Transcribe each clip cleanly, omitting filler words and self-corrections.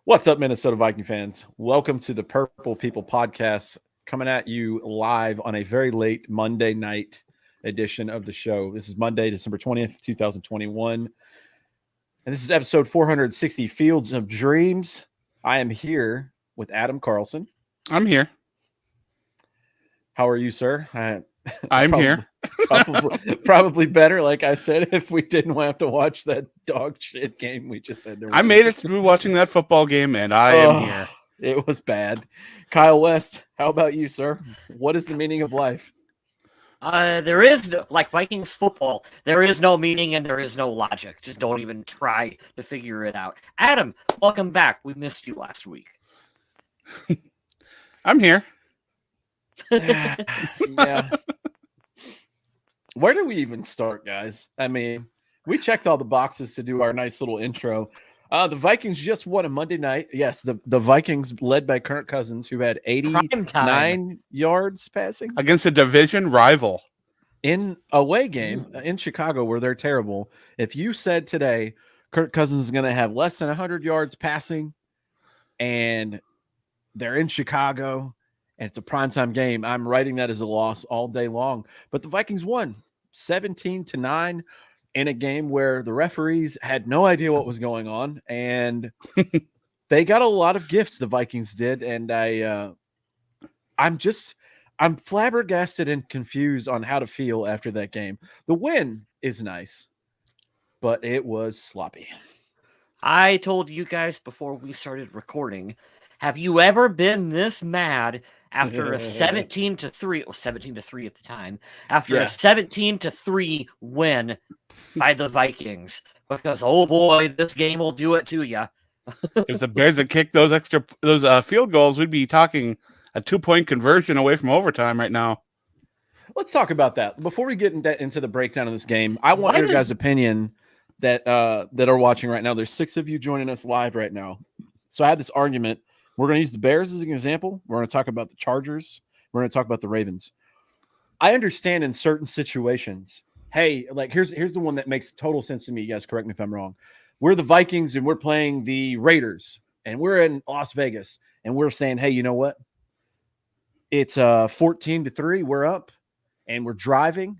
What's up, Minnesota Viking fans? Welcome to the Purple People podcast, coming at you live on a very late Monday night edition of the show. This is Monday, December 20th, 2021. And this is episode 460, Fields of Dreams. I am here with Adam Carlson. I'm here. How are you, sir? I'm here. Probably better, like I said, if we didn't have to watch that dog shit game we just had. I made it through watching that football game, and I am here. It was bad. Kyle West, how about you, sir? What is the meaning of life? There is no, like Vikings football, there is no meaning and there is no logic. Just don't even try to figure it out. Adam, welcome back. We missed you last week. I'm here. Yeah. Where do we even start, guys? I mean, we checked all the boxes to do our nice little intro. The Vikings just won a Monday night. Yes, the Vikings led by Kirk Cousins, who had 89 yards passing. Against a division rival. In a away game in Chicago, where they're terrible. If you said today Kirk Cousins is going to have less than 100 yards passing and they're in Chicago and it's a primetime game, I'm writing that as a loss all day long. But the Vikings won 17-9 in a game where the referees had no idea what was going on, and they got a lot of gifts, the Vikings did, and I'm flabbergasted and confused on how to feel after that game. The win is nice, but it was sloppy. I told you guys before we started recording, have you ever been this mad after a 17-3? It was 17-3 at the time. After a 17-3 win by the Vikings, because oh boy, this game will do it to you. If the Bears had kicked those field goals, we'd be talking a 2-point conversion away from overtime right now. Let's talk about that before we get into the breakdown of this game. I want your guys' opinion that are watching right now. There's 6 of you joining us live right now. So I had this argument. We're going to use the Bears as an example. We're going to talk about the Chargers. We're going to talk about the Ravens. I understand in certain situations. Hey, like here's the one that makes total sense to me. You guys correct me if I'm wrong. We're the Vikings and we're playing the Raiders and we're in Las Vegas and we're saying, hey, you know what? It's 14-3. We're up and we're driving.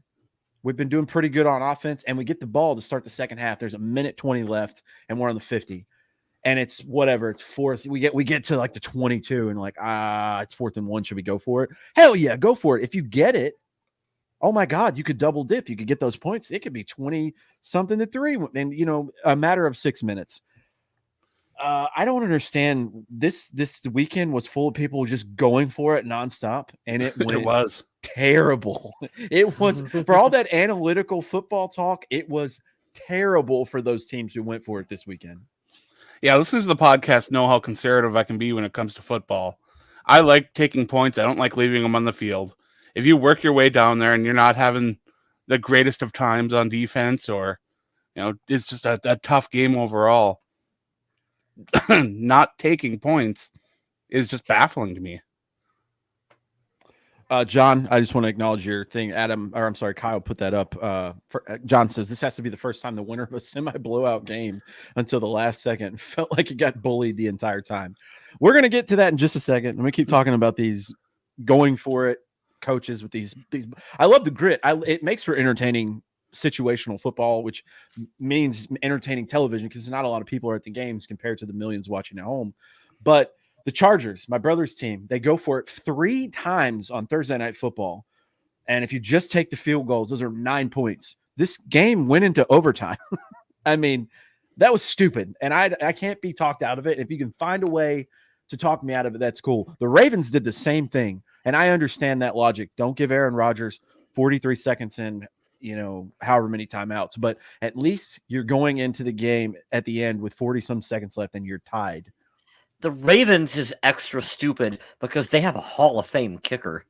We've been doing pretty good on offense and we get the ball to start the second half. There's a minute 20 left and we're on the 50. And it's whatever. It's fourth. We get to like the 22 and like, it's 4th and 1. Should we go for it? Hell yeah, go for it. If you get it, oh my God, you could double dip. You could get those points. It could be 20-something to 3 and, a matter of 6 minutes. I don't understand. This weekend was full of people just going for it nonstop, and it was terrible. It was, for all that analytical football talk, it was terrible for those teams who went for it this weekend. Yeah, listeners to the podcast know how conservative I can be when it comes to football. I like taking points. I don't like leaving them on the field. If you work your way down there and you're not having the greatest of times on defense, or it's just a tough game overall, not taking points is just baffling to me. John, I just want to acknowledge your thing. Kyle put that up. John says this has to be the first time the winner of a semi-blowout game until the last second. Felt like he got bullied the entire time. We're going to get to that in just a second. Let me keep talking about these going for it coaches with these. I love the grit. It makes for entertaining situational football, which means entertaining television because not a lot of people are at the games compared to the millions watching at home. But the Chargers, my brother's team, they go for it 3 times on Thursday Night Football. And if you just take the field goals, those are 9 points. This game went into overtime. I mean, that was stupid. And I can't be talked out of it. If you can find a way to talk me out of it, that's cool. The Ravens did the same thing. And I understand that logic. Don't give Aaron Rodgers 43 seconds in, however many timeouts. But at least you're going into the game at the end with 40-some seconds left and you're tied. The Ravens is extra stupid because they have a Hall of Fame kicker.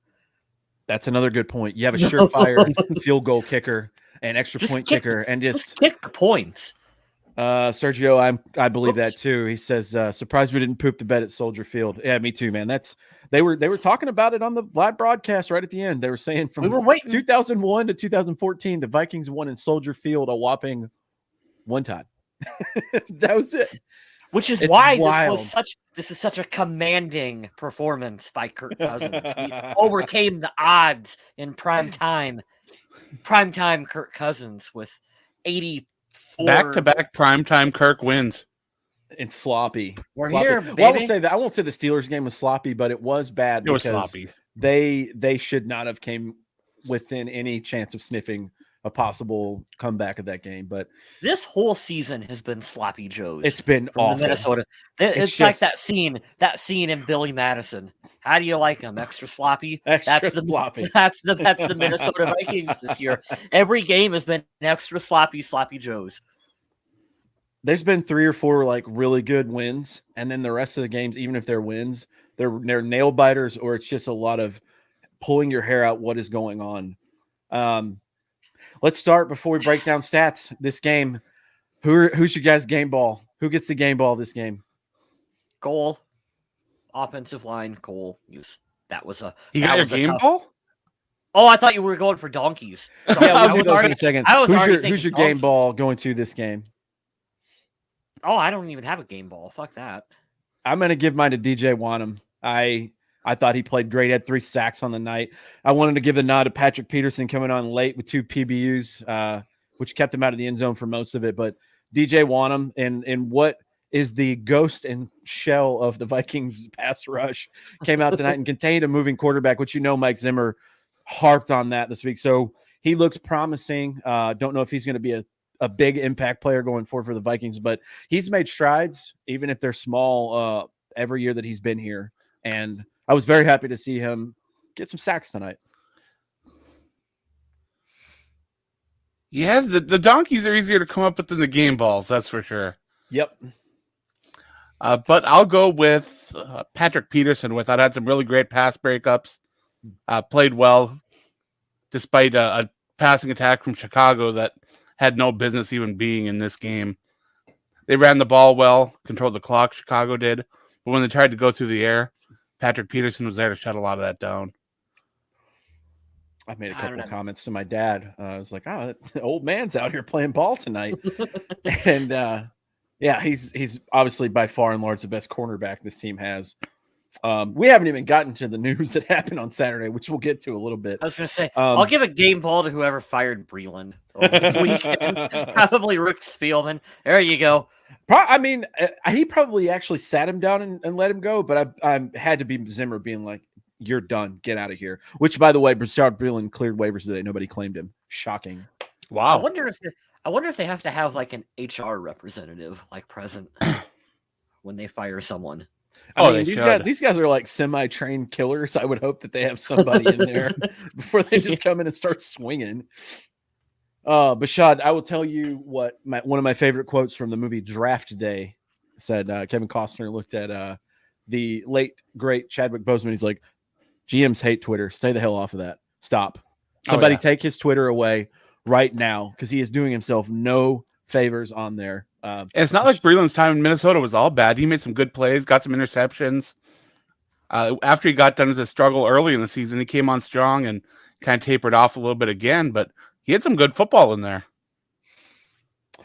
That's another good point. You have a surefire field goal kicker, an extra point kicker, and just kick the points. Sergio, I believe that too. He says, surprised we didn't poop the bed at Soldier Field. Yeah, me too, man. They were talking about it on the live broadcast right at the end. They were saying from 2001 to 2014, the Vikings won in Soldier Field a whopping 1 time. That was it. Which is It's why wild. this is such a commanding performance by Kirk Cousins. He overcame the odds in prime time. Primetime Kirk Cousins with 84 back-to-back primetime Kirk wins. It's sloppy. We're sloppy. here, Well, baby. I won't say that. I won't say the Steelers game was sloppy, but it was bad. It was sloppy. They should not have came within any chance of sniffing a possible comeback of that game. But this whole season has been sloppy Joes. It's been from awful. The Minnesota. It's like that scene in Billy Madison. How do you like them? Extra sloppy. Sloppy. That's the Minnesota Vikings this year. Every game has been extra sloppy Joes. There's been 3 or 4 like really good wins, and then the rest of the games, even if they're wins, they're nail biters, or it's just a lot of pulling your hair out. What is going on? Let's start before we break down stats. This game, who's your guys' game ball? Who gets the game ball this game? Goal, offensive line, goal. That was a. You got your game ball? Oh, I thought you were going for donkeys. Yeah, we'll do those in a second. Who's your game ball going to this game? Oh, I don't even have a game ball. Fuck that. I'm going to give mine to DJ Wanham. I thought he played great. Had 3 sacks on the night. I wanted to give the nod to Patrick Peterson coming on late with 2 PBUs, which kept him out of the end zone for most of it. But DJ Wanham and what is the ghost and shell of the Vikings pass rush came out tonight and contained a moving quarterback, which Mike Zimmer harped on that this week. So he looks promising. Don't know if he's going to be a big impact player going forward for the Vikings, but he's made strides, even if they're small, every year that he's been here. And I was very happy to see him get some sacks tonight. Yes, the donkeys are easier to come up with than the game balls, that's for sure. Yep. But I'll go with Patrick Peterson. Had some really great pass breakups. Played well, despite a passing attack from Chicago that had no business even being in this game. They ran the ball well, controlled the clock, Chicago did. But when they tried to go through the air, Patrick Peterson was there to shut a lot of that down. I made a couple of comments to my dad. I was like, "Oh, the old man's out here playing ball tonight," and yeah, he's obviously by far and large the best cornerback this team has. We haven't even gotten to the news that happened on Saturday, which we'll get to a little bit. I was going to say, I'll give a game ball to whoever fired Breland over the weekend. Probably Rick Spielman. There you go. I mean, he probably actually sat him down and let him go, but I had to be Zimmer being like, "You're done. Get out of here." Which, by the way, Brashard Breeland cleared waivers today. Nobody claimed him. Shocking. Wow. I wonder if they have to have like an HR representative like present when they fire someone. I mean, these guys are like semi-trained killers. I would hope that they have somebody in there before they just come in and start swinging. Bashad, I will tell you what one of my favorite quotes from the movie Draft Day said. Kevin Costner looked at the late, great Chadwick Boseman. He's like, GMs hate Twitter. Stay the hell off of that. Stop. Somebody take his Twitter away right now because he is doing himself no favors on there. It's not like Breeland's time in Minnesota was all bad. He made some good plays, got some interceptions. After he got done with his struggle early in the season, he came on strong and kind of tapered off a little bit again, but he had some good football in there.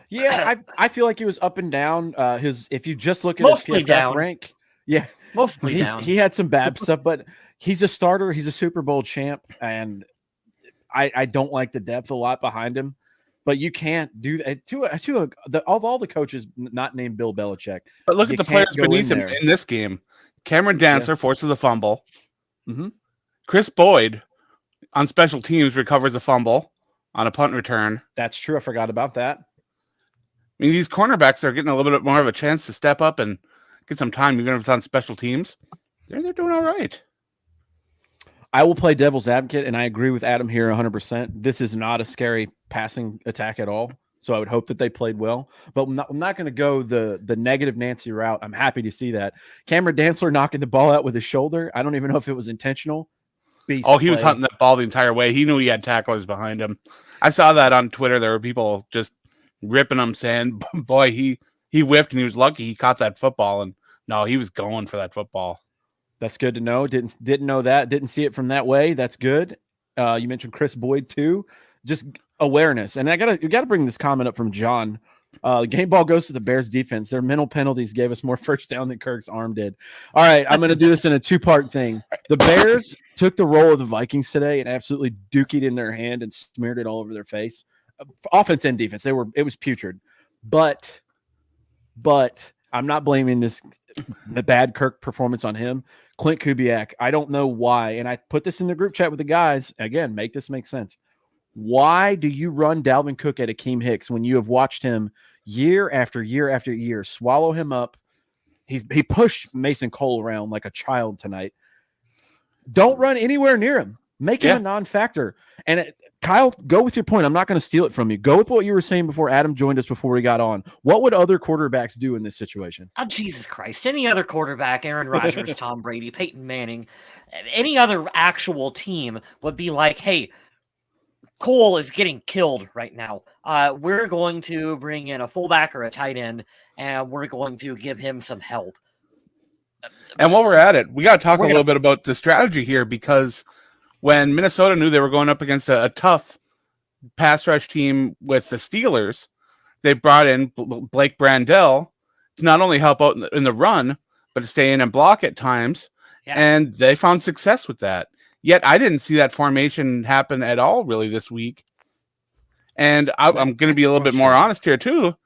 Yeah, I feel like he was up and down. If you just look at his PFF rank, yeah, mostly down. He had some bad stuff, but he's a starter. He's a Super Bowl champ, and I don't like the depth a lot behind him. But you can't do that of all the coaches not named Bill Belichick. But look at the players beneath him in this game. Cameron Dantzler forces a fumble. Mm-hmm. Chris Boyd on special teams recovers a fumble on a punt return. That's true. I forgot about that. I mean, these cornerbacks are getting a little bit more of a chance to step up and get some time, even if it's on special teams. They're doing all right. I will play devil's advocate, and I agree with Adam here 100%. This is not a scary passing attack at all, so I would hope that they played well. But I'm not going to go the negative Nancy route. I'm happy to see that. Cameron Dantzler knocking the ball out with his shoulder. I don't even know if it was intentional. He was hunting that ball the entire way. He knew he had tacklers behind him. I saw that on Twitter. There were people just ripping him, saying, boy, he whiffed, and he was lucky he caught that football. And no, he was going for that football. That's good to know. Didn't know that. Didn't see it from that way. That's good. You mentioned Chris Boyd too. Just awareness. And you got to bring this comment up from John Game ball goes to the Bears defense. Their mental penalties gave us more first down than Kirk's arm did. All right, I'm going to do this in a two-part thing. The Bears took the role of the Vikings today and absolutely duked it in their hand and smeared it all over their face. Offense and defense, it was putrid. But I'm not blaming the bad Kirk performance on him. Clint Kubiak, I don't know why, and I put this in the group chat with the guys. Again, make this make sense. Why do you run Dalvin Cook at Akeem Hicks when you have watched him year after year after year swallow him up? He pushed Mason Cole around like a child tonight. Don't run anywhere near him. Make him a non-factor. And Kyle, go with your point. I'm not going to steal it from you. Go with what you were saying before Adam joined us before we got on. What would other quarterbacks do in this situation? Oh, Jesus Christ. Any other quarterback, Aaron Rodgers, Tom Brady, Peyton Manning, any other actual team would be like, hey, Cole is getting killed right now. We're going to bring in a fullback or a tight end, and we're going to give him some help. And while we're at it, we got to talk a little bit about the strategy here, because when Minnesota knew they were going up against a tough pass rush team with the Steelers, they brought in Blake Brandel to not only help out in the run, but to stay in and block at times. Yeah. And they found success with that. Yet I didn't see that formation happen at all really this week. And I'm going to be a little bit more honest here too,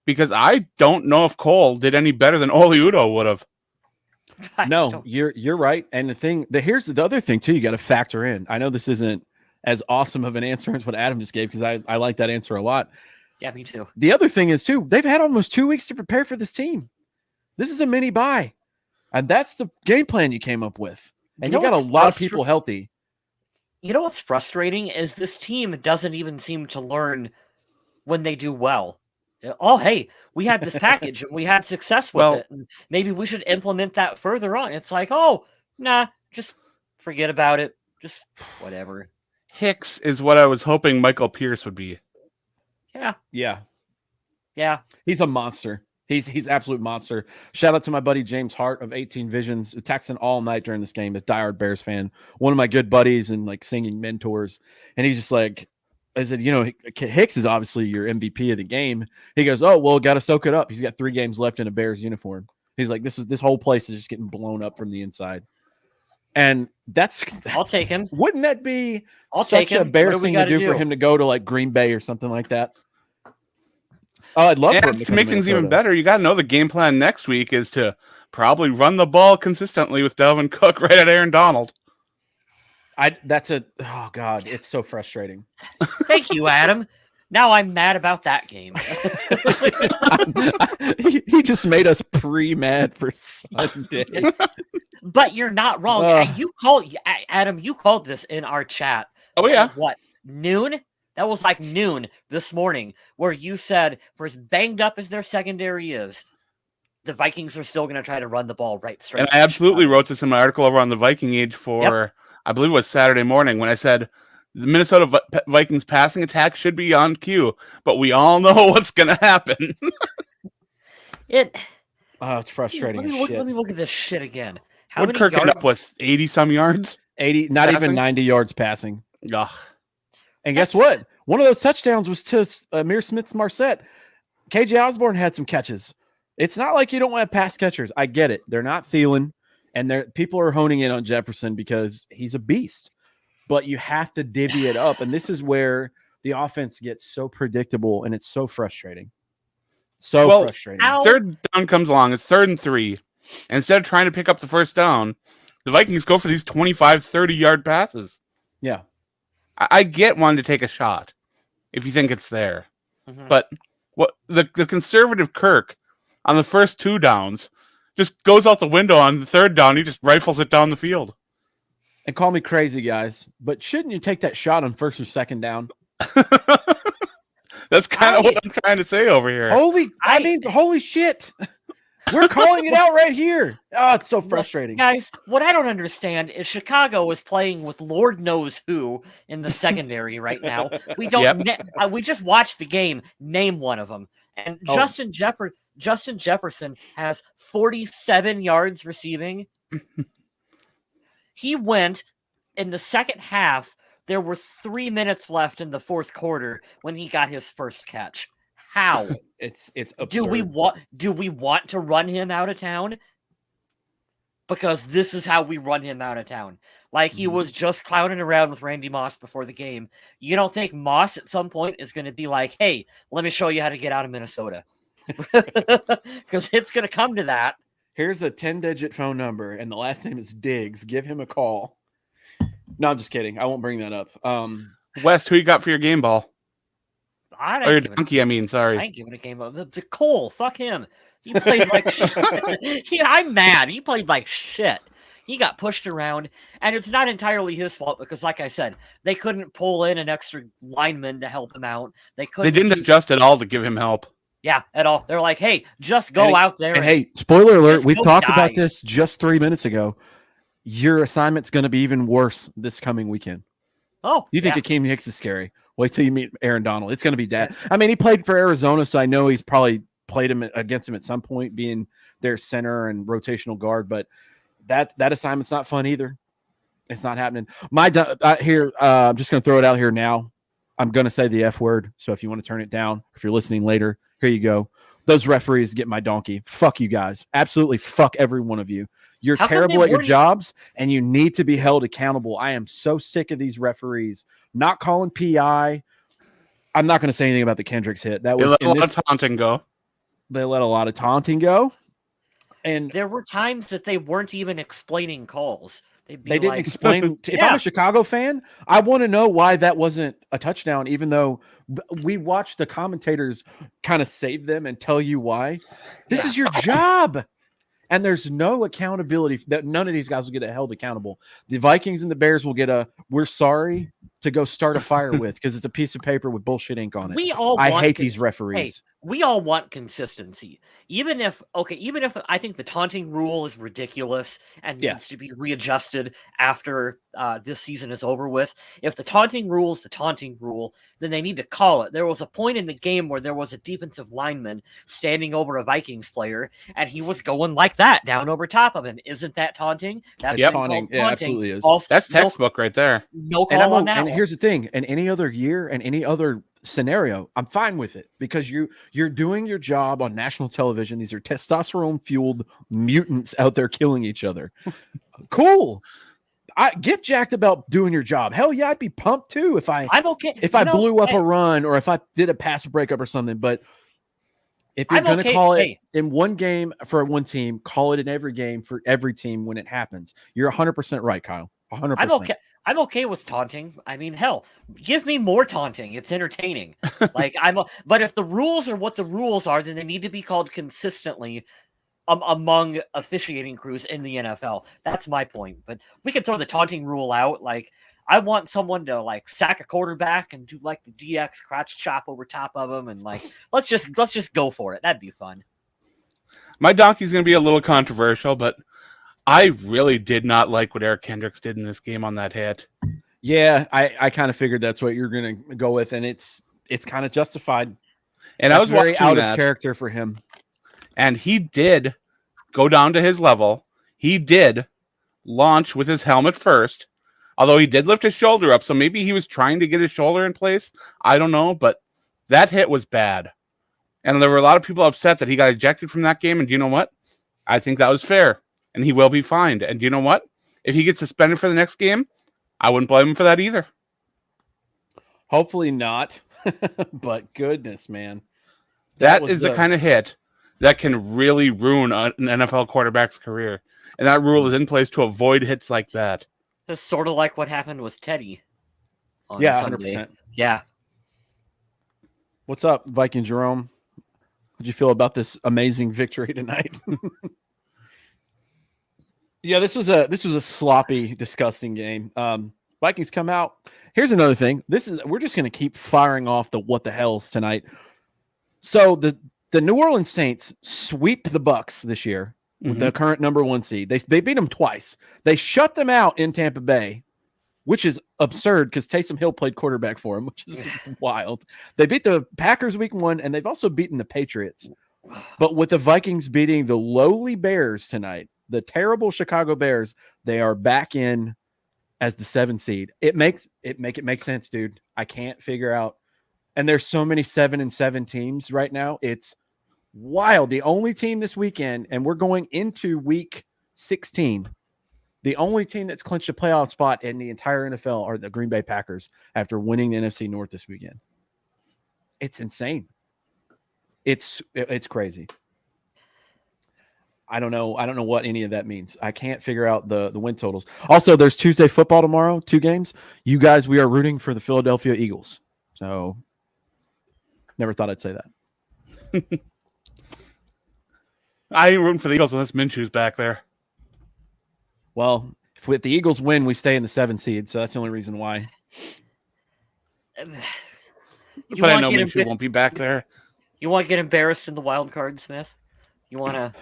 because I don't know if Cole did any better than Oli Udoh would have. No, you're right. And here's the other thing too, you got to factor in. I know this isn't as awesome of an answer as what Adam just gave, because I like that answer a lot. Yeah, me too. The other thing is too, they've had almost 2 weeks to prepare for this team. This is a mini bye. And that's the game plan you came up with. And you got a lot of people healthy. You know what's frustrating is this team doesn't even seem to learn when they do well. Oh, hey, we had this package and we had success with it. And maybe we should implement that further on. It's like, oh, nah, just forget about it. Just whatever. Hicks is what I was hoping Michael Pierce would be. Yeah. Yeah. He's a monster. He's absolute monster. Shout out to my buddy James Hart of 18 Visions, texting all night during this game, a diehard Bears fan, one of my good buddies and like singing mentors. And he's just like, I said, Hicks is obviously your MVP of the game. He goes, oh, well, got to soak it up. He's got 3 games left in a Bears uniform. He's like, this whole place is just getting blown up from the inside. And that's I'll take him. Wouldn't that be such a Bears thing to do for him to go to like Green Bay or something like that? Oh, I'd love for him to make things even better. You got to know the game plan next week is to probably run the ball consistently with Dalvin Cook right at Aaron Donald. Oh God, it's so frustrating. Thank you, Adam. Now I'm mad about that game. He just made us pre-mad for Sunday. But you're not wrong. Adam, you called this in our chat. Oh yeah. What, noon? That was like noon this morning, where you said, for as banged up as their secondary is, the Vikings are still going to try to run the ball right straight. And I absolutely wrote this in my article over on the Viking Age for, I believe it was Saturday morning, when I said the Minnesota Vikings passing attack should be on cue, but we all know what's going to happen. It's frustrating. Let me look at this shit again. How many Kirk end up with 80 some yards? 80, not passing? Even 90 yards passing. Ugh. And guess what? One of those touchdowns was to Amir Smith-Marset. KJ Osborne had some catches. It's not like you don't have pass catchers. I get it. They're not Thielen, and people are honing in on Jefferson because he's a beast. But you have to divvy it up, and this is where the offense gets so predictable, and it's so frustrating. Frustrating. Third down comes along. It's 3rd and 3. And instead of trying to pick up the first down, the Vikings go for these 25, 30-yard passes. Yeah. I get wanting to take a shot if you think it's there. Mm-hmm. But what the conservative Kirk on the first 2 downs just goes out the window on the 3rd down. He just rifles it down the field. And call me crazy, guys, but shouldn't you take that shot on 1st or 2nd down? That's kind of what I'm trying to say over here. Holy shit. We're calling it out right here. Oh, it's so frustrating. Guys, what I don't understand is Chicago is playing with Lord knows who in the secondary right now. We don't. We just watched the game. Name one of them. And Justin Jefferson has 47 yards receiving. He went in the second half. There were 3 minutes left in the 4th quarter when he got his first catch. How? It's absurd. Do we want to run him out of town? Because this is how we run him out of town. Like he was just clowning around with Randy Moss before the game. You don't think Moss at some point is going to be like, hey, let me show you how to get out of Minnesota? Because it's going to come to that. Here's a 10-digit phone number, and the last name is Diggs. Give him a call. No, I'm just kidding. I won't bring that up. West, who you got for your game ball? Or your donkey, I mean, sorry. I ain't giving a game ball. The Cole, fuck him. He played like shit. I'm mad. He played like shit. He got pushed around, and it's not entirely his fault because, like I said, they couldn't pull in an extra lineman to help him out. They didn't adjust at all to give him help. Yeah, at all. They're like, hey, just go out there. And hey, spoiler alert, we talked about this just 3 minutes ago. Your assignment's going to be even worse this coming weekend. Oh, you think Akeem Hicks is scary? Wait till you meet Aaron Donald. It's going to be that. I mean, he played for Arizona, so I know he's probably played him against him at some point, being their center and rotational guard. But that assignment's not fun either. It's not happening. Here, I'm just going to throw it out here now. I'm going to say the F word. So if you want to turn it down, if you're listening later, here you go. Those referees get my donkey. Fuck you guys. Absolutely fuck every one of you. You're terrible at your jobs, and you need to be held accountable. I am so sick of these referees not calling PI. I'm not going to say anything about the Kendricks hit. That was a lot of taunting go. They let a lot of taunting go. And there were times that they weren't even explaining calls. They didn't explain. If I'm a Chicago fan, I want to know why that wasn't a touchdown, even though we watched the commentators kind of save them and tell you why. This is your job. And there's no accountability. That none of these guys will get held accountable. The Vikings and the Bears will get we're sorry to go start a fire with because it's a piece of paper with bullshit ink on it. I hate these referees. Hey, we all want consistency. Even if I think the taunting rule is ridiculous and needs to be readjusted after this season is over with. If the taunting rule is the taunting rule, then they need to call it. There was a point in the game where there was a defensive lineman standing over a Vikings player, and he was going like that down over top of him. Isn't that taunting? That's taunting. Yeah, absolutely is. That's textbook right there. No call on that. And here's the thing: in any other year and any other scenario, I'm fine with it because you're doing your job on national television. These are testosterone fueled mutants out there killing each other. Cool. I get jacked about doing your job. Hell yeah, I'd be pumped too if I blew up a run or if I did a pass breakup or something. But if you're going to call it in one game for one team, call it in every game for every team when it happens. You're 100% right, Kyle. 100%. I'm okay with taunting. I mean, hell, give me more taunting. It's entertaining. But if the rules are what the rules are, then they need to be called consistently among officiating crews in the NFL. That's my point. But we can throw the taunting rule out. Like, I want someone to sack a quarterback and do the DX crotch chop over top of him, and let's just go for it. That'd be fun. My donkey's gonna be a little controversial, but I really did not like what Eric Kendricks did in this game on that hit. Yeah, I kind of figured that's what you're going to go with, and it's kind of justified. And I was very out of character for him. And he did go down to his level. He did launch with his helmet first, although he did lift his shoulder up, so maybe he was trying to get his shoulder in place. I don't know, but that hit was bad. And there were a lot of people upset that he got ejected from that game, and do you know what? I think that was fair. And he will be fined. And do you know what? If he gets suspended for the next game, I wouldn't blame him for that either. Hopefully not. But goodness, man. That is the kind of hit that can really ruin an NFL quarterback's career. And that rule is in place to avoid hits like that. It's sort of like what happened with Teddy. Yeah, Sunday. 100%. Yeah. What's up, Viking Jerome? How'd you feel about this amazing victory tonight? Yeah, this was a sloppy, disgusting game. Vikings come out. Here's another thing. We're just going to keep firing off the what the hells tonight. So the New Orleans Saints sweep the Bucs this year with the current number 1 seed. They beat them twice. They shut them out in Tampa Bay, which is absurd because Taysom Hill played quarterback for them, which is wild. They beat the Packers week 1, and they've also beaten the Patriots. But with the Vikings beating the lowly Bears tonight, the terrible Chicago Bears, they are back in as the 7 seed. It make sense, dude. I can't figure out And there's so many 7-7 teams right now. It's wild. The only team this weekend, and we're going into week 16. The only team that's clinched a playoff spot in the entire NFL are the Green Bay Packers after winning the NFC North this weekend. It's insane. It's crazy. I don't know what any of that means. I can't figure out the win totals. Also, there's Tuesday football tomorrow, 2 games. You guys, we are rooting for the Philadelphia Eagles. So never thought I'd say that. I ain't rooting for the Eagles unless Minshew's back there. Well, if the Eagles win, we stay in the 7 seed. So that's the only reason why. But I know Minshew won't be back there. You want to get embarrassed in the wild card, Smith? You want to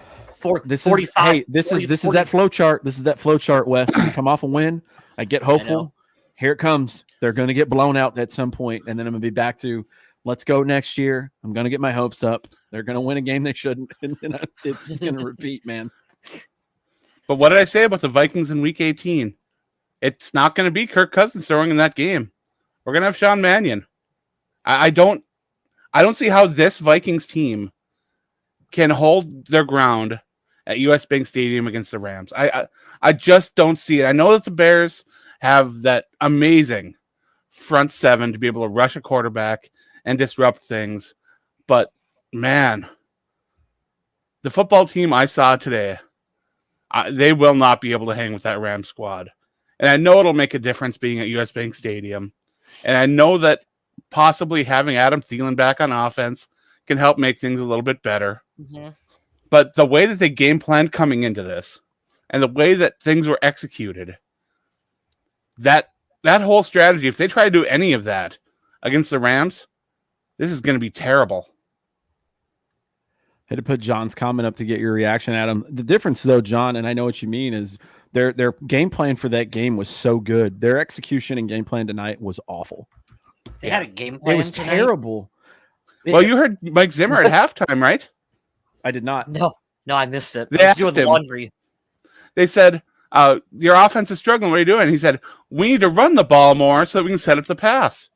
this 45? Is, hey, this is that flow chart. This is that flow chart, Wes. You come off a win. I get hopeful. Here it comes. They're going to get blown out at some point, and then I'm going to be back to let's go next year. I'm going to get my hopes up. They're going to win a game they shouldn't, and it's just going to repeat, man. But what did I say about the Vikings in Week 18? It's not going to be Kirk Cousins throwing in that game. We're going to have Sean Mannion. I don't see how this Vikings team can hold their ground at US Bank Stadium against the Rams. I just don't see it. I know that the Bears have that amazing front 7 to be able to rush a quarterback and disrupt things. But, man, the football team I saw today, they will not be able to hang with that Rams squad. And I know it'll make a difference being at US Bank Stadium. And I know that possibly having Adam Thielen back on offense can help make things a little bit better. Mm-hmm. But the way that they game planned coming into this and the way that things were executed, that whole strategy, if they try to do any of that against the Rams, this is going to be terrible. Had to put John's comment up to get your reaction, Adam. The difference, though, John, and I know what you mean, is their game plan for that game was so good. Their execution and game plan tonight was awful. They had a game plan. It was tonight? terrible. Well, you heard Mike Zimmer at halftime, right? I did not. No, I missed it. They I was asked doing him. laundry. They said, your offense is struggling. What are you doing? He said, we need to run the ball more so that we can set up the pass.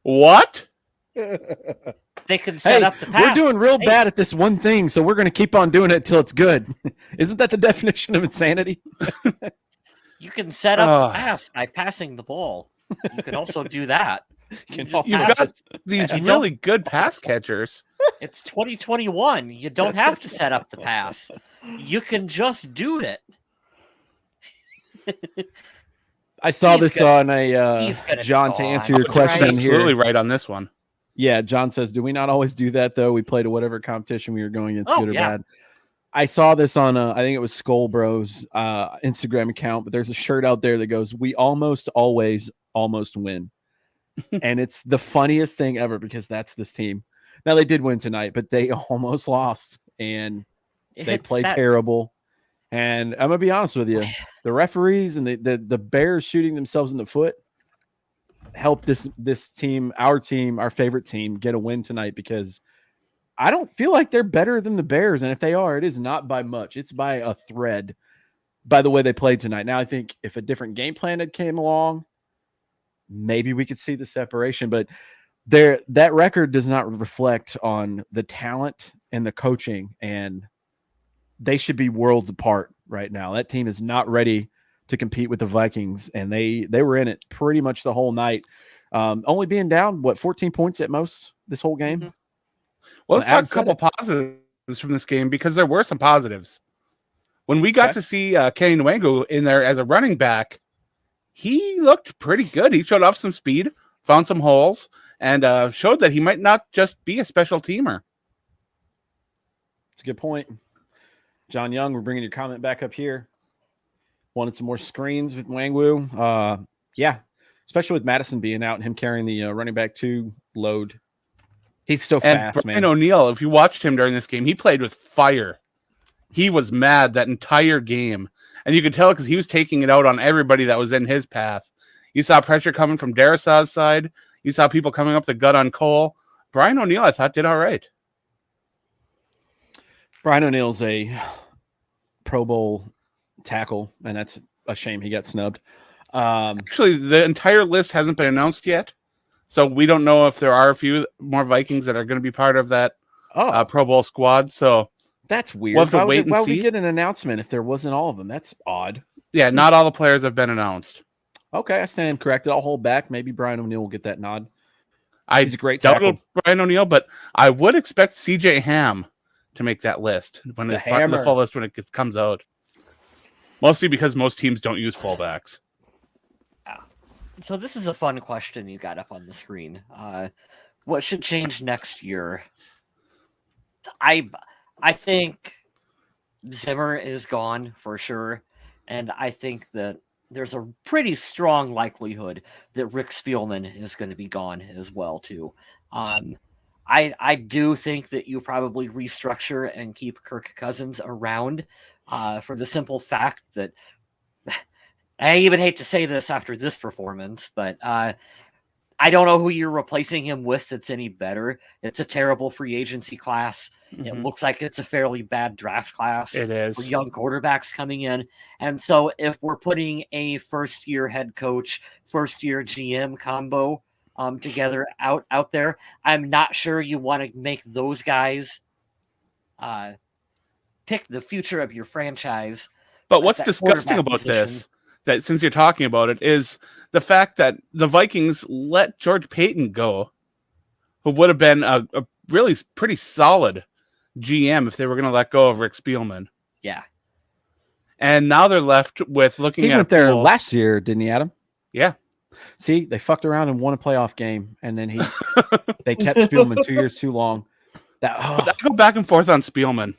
What? They can set up the pass. We're doing real bad at this one thing, so we're going to keep on doing it until it's good. Isn't that the definition of insanity? You can set up the pass by passing the ball. You can also do that. You've got these really good pass catchers. It's 2021. You don't have to set up the pass. You can just do it. I saw this on a John, to answer your question here. Absolutely right on this one. Yeah, John says, do we not always do that, though? We play to whatever competition we were going against, good or bad. I saw this on, I think it was Skull Bros Instagram account, but there's a shirt out there that goes, we almost always almost win. And it's the funniest thing ever because that's this team. Now, they did win tonight, but they almost lost, and they played terrible. And I'm going to be honest with you. The referees and the Bears shooting themselves in the foot helped this team, our favorite team, get a win tonight because I don't feel like they're better than the Bears. And if they are, it is not by much. It's by a thread by the way they played tonight. Now, I think if a different game plan had came along, maybe we could see the separation, but that record does not reflect on the talent and the coaching, and they should be worlds apart right now. That team is not ready to compete with the Vikings, and they were in it pretty much the whole night, only being down 14 points at most this whole game. Mm-hmm. Well, let's talk a couple positives from this game because there were some positives. When we got to see Kenny Nwangu in there as a running back, he looked pretty good. He showed off some speed, found some holes, and showed that he might not just be a special teamer. That's a good point. John Young, we're bringing your comment back up here. Wanted some more screens with Nwangwu. Yeah, especially with Madison being out and him carrying the running back 2 load. He's so fast, Brian man. O'Neill, if you watched him during this game, he played with fire. He was mad that entire game. And you could tell because he was taking it out on everybody that was in his path. You saw pressure coming from Darasaw's side. You saw people coming up the gut on Cole. Brian O'Neill, I thought, did all right. Brian O'Neill's a Pro Bowl tackle, and that's a shame he got snubbed. Actually, the entire list hasn't been announced yet, So we don't know if there are a few more Vikings that are going to be part of that Pro Bowl squad. So that's weird. We'll have to wait and why see. would we get an announcement if there wasn't all of them? That's odd. Yeah, not all the players have been announced. Okay, I stand corrected. I'll hold back. Maybe Brian O'Neill will get that nod. He's a great doubt tackle. Brian O'Neill, but I would expect CJ Ham to make that list when the full list when it comes out. Mostly because most teams don't use fullbacks. So this is a fun question you got up on the screen. What should change next year? I think Zimmer is gone for sure, and I think that there's a pretty strong likelihood that Rick Spielman is going to be gone as well too. I do think that you probably restructure and keep Kirk Cousins around for the simple fact that I even hate to say this after this performance, but I don't know who you're replacing him with that's any better. It's a terrible free agency class. Mm-hmm. It looks like it's a fairly bad draft class. It is. For young quarterbacks coming in. And so if we're putting a first-year head coach, first-year GM combo together out there, I'm not sure you want to make those guys pick the future of your franchise. But what's disgusting about this, that since you're talking about it, is the fact that the Vikings let George Payton go, who would have been a really pretty solid GM if they were going to let go of Rick Spielman. Yeah. And now they're left with looking at... He went there last year, didn't he, Adam? Yeah. See, they fucked around and won a playoff game, and then they kept Spielman 2 years too long. I go back and forth on Spielman.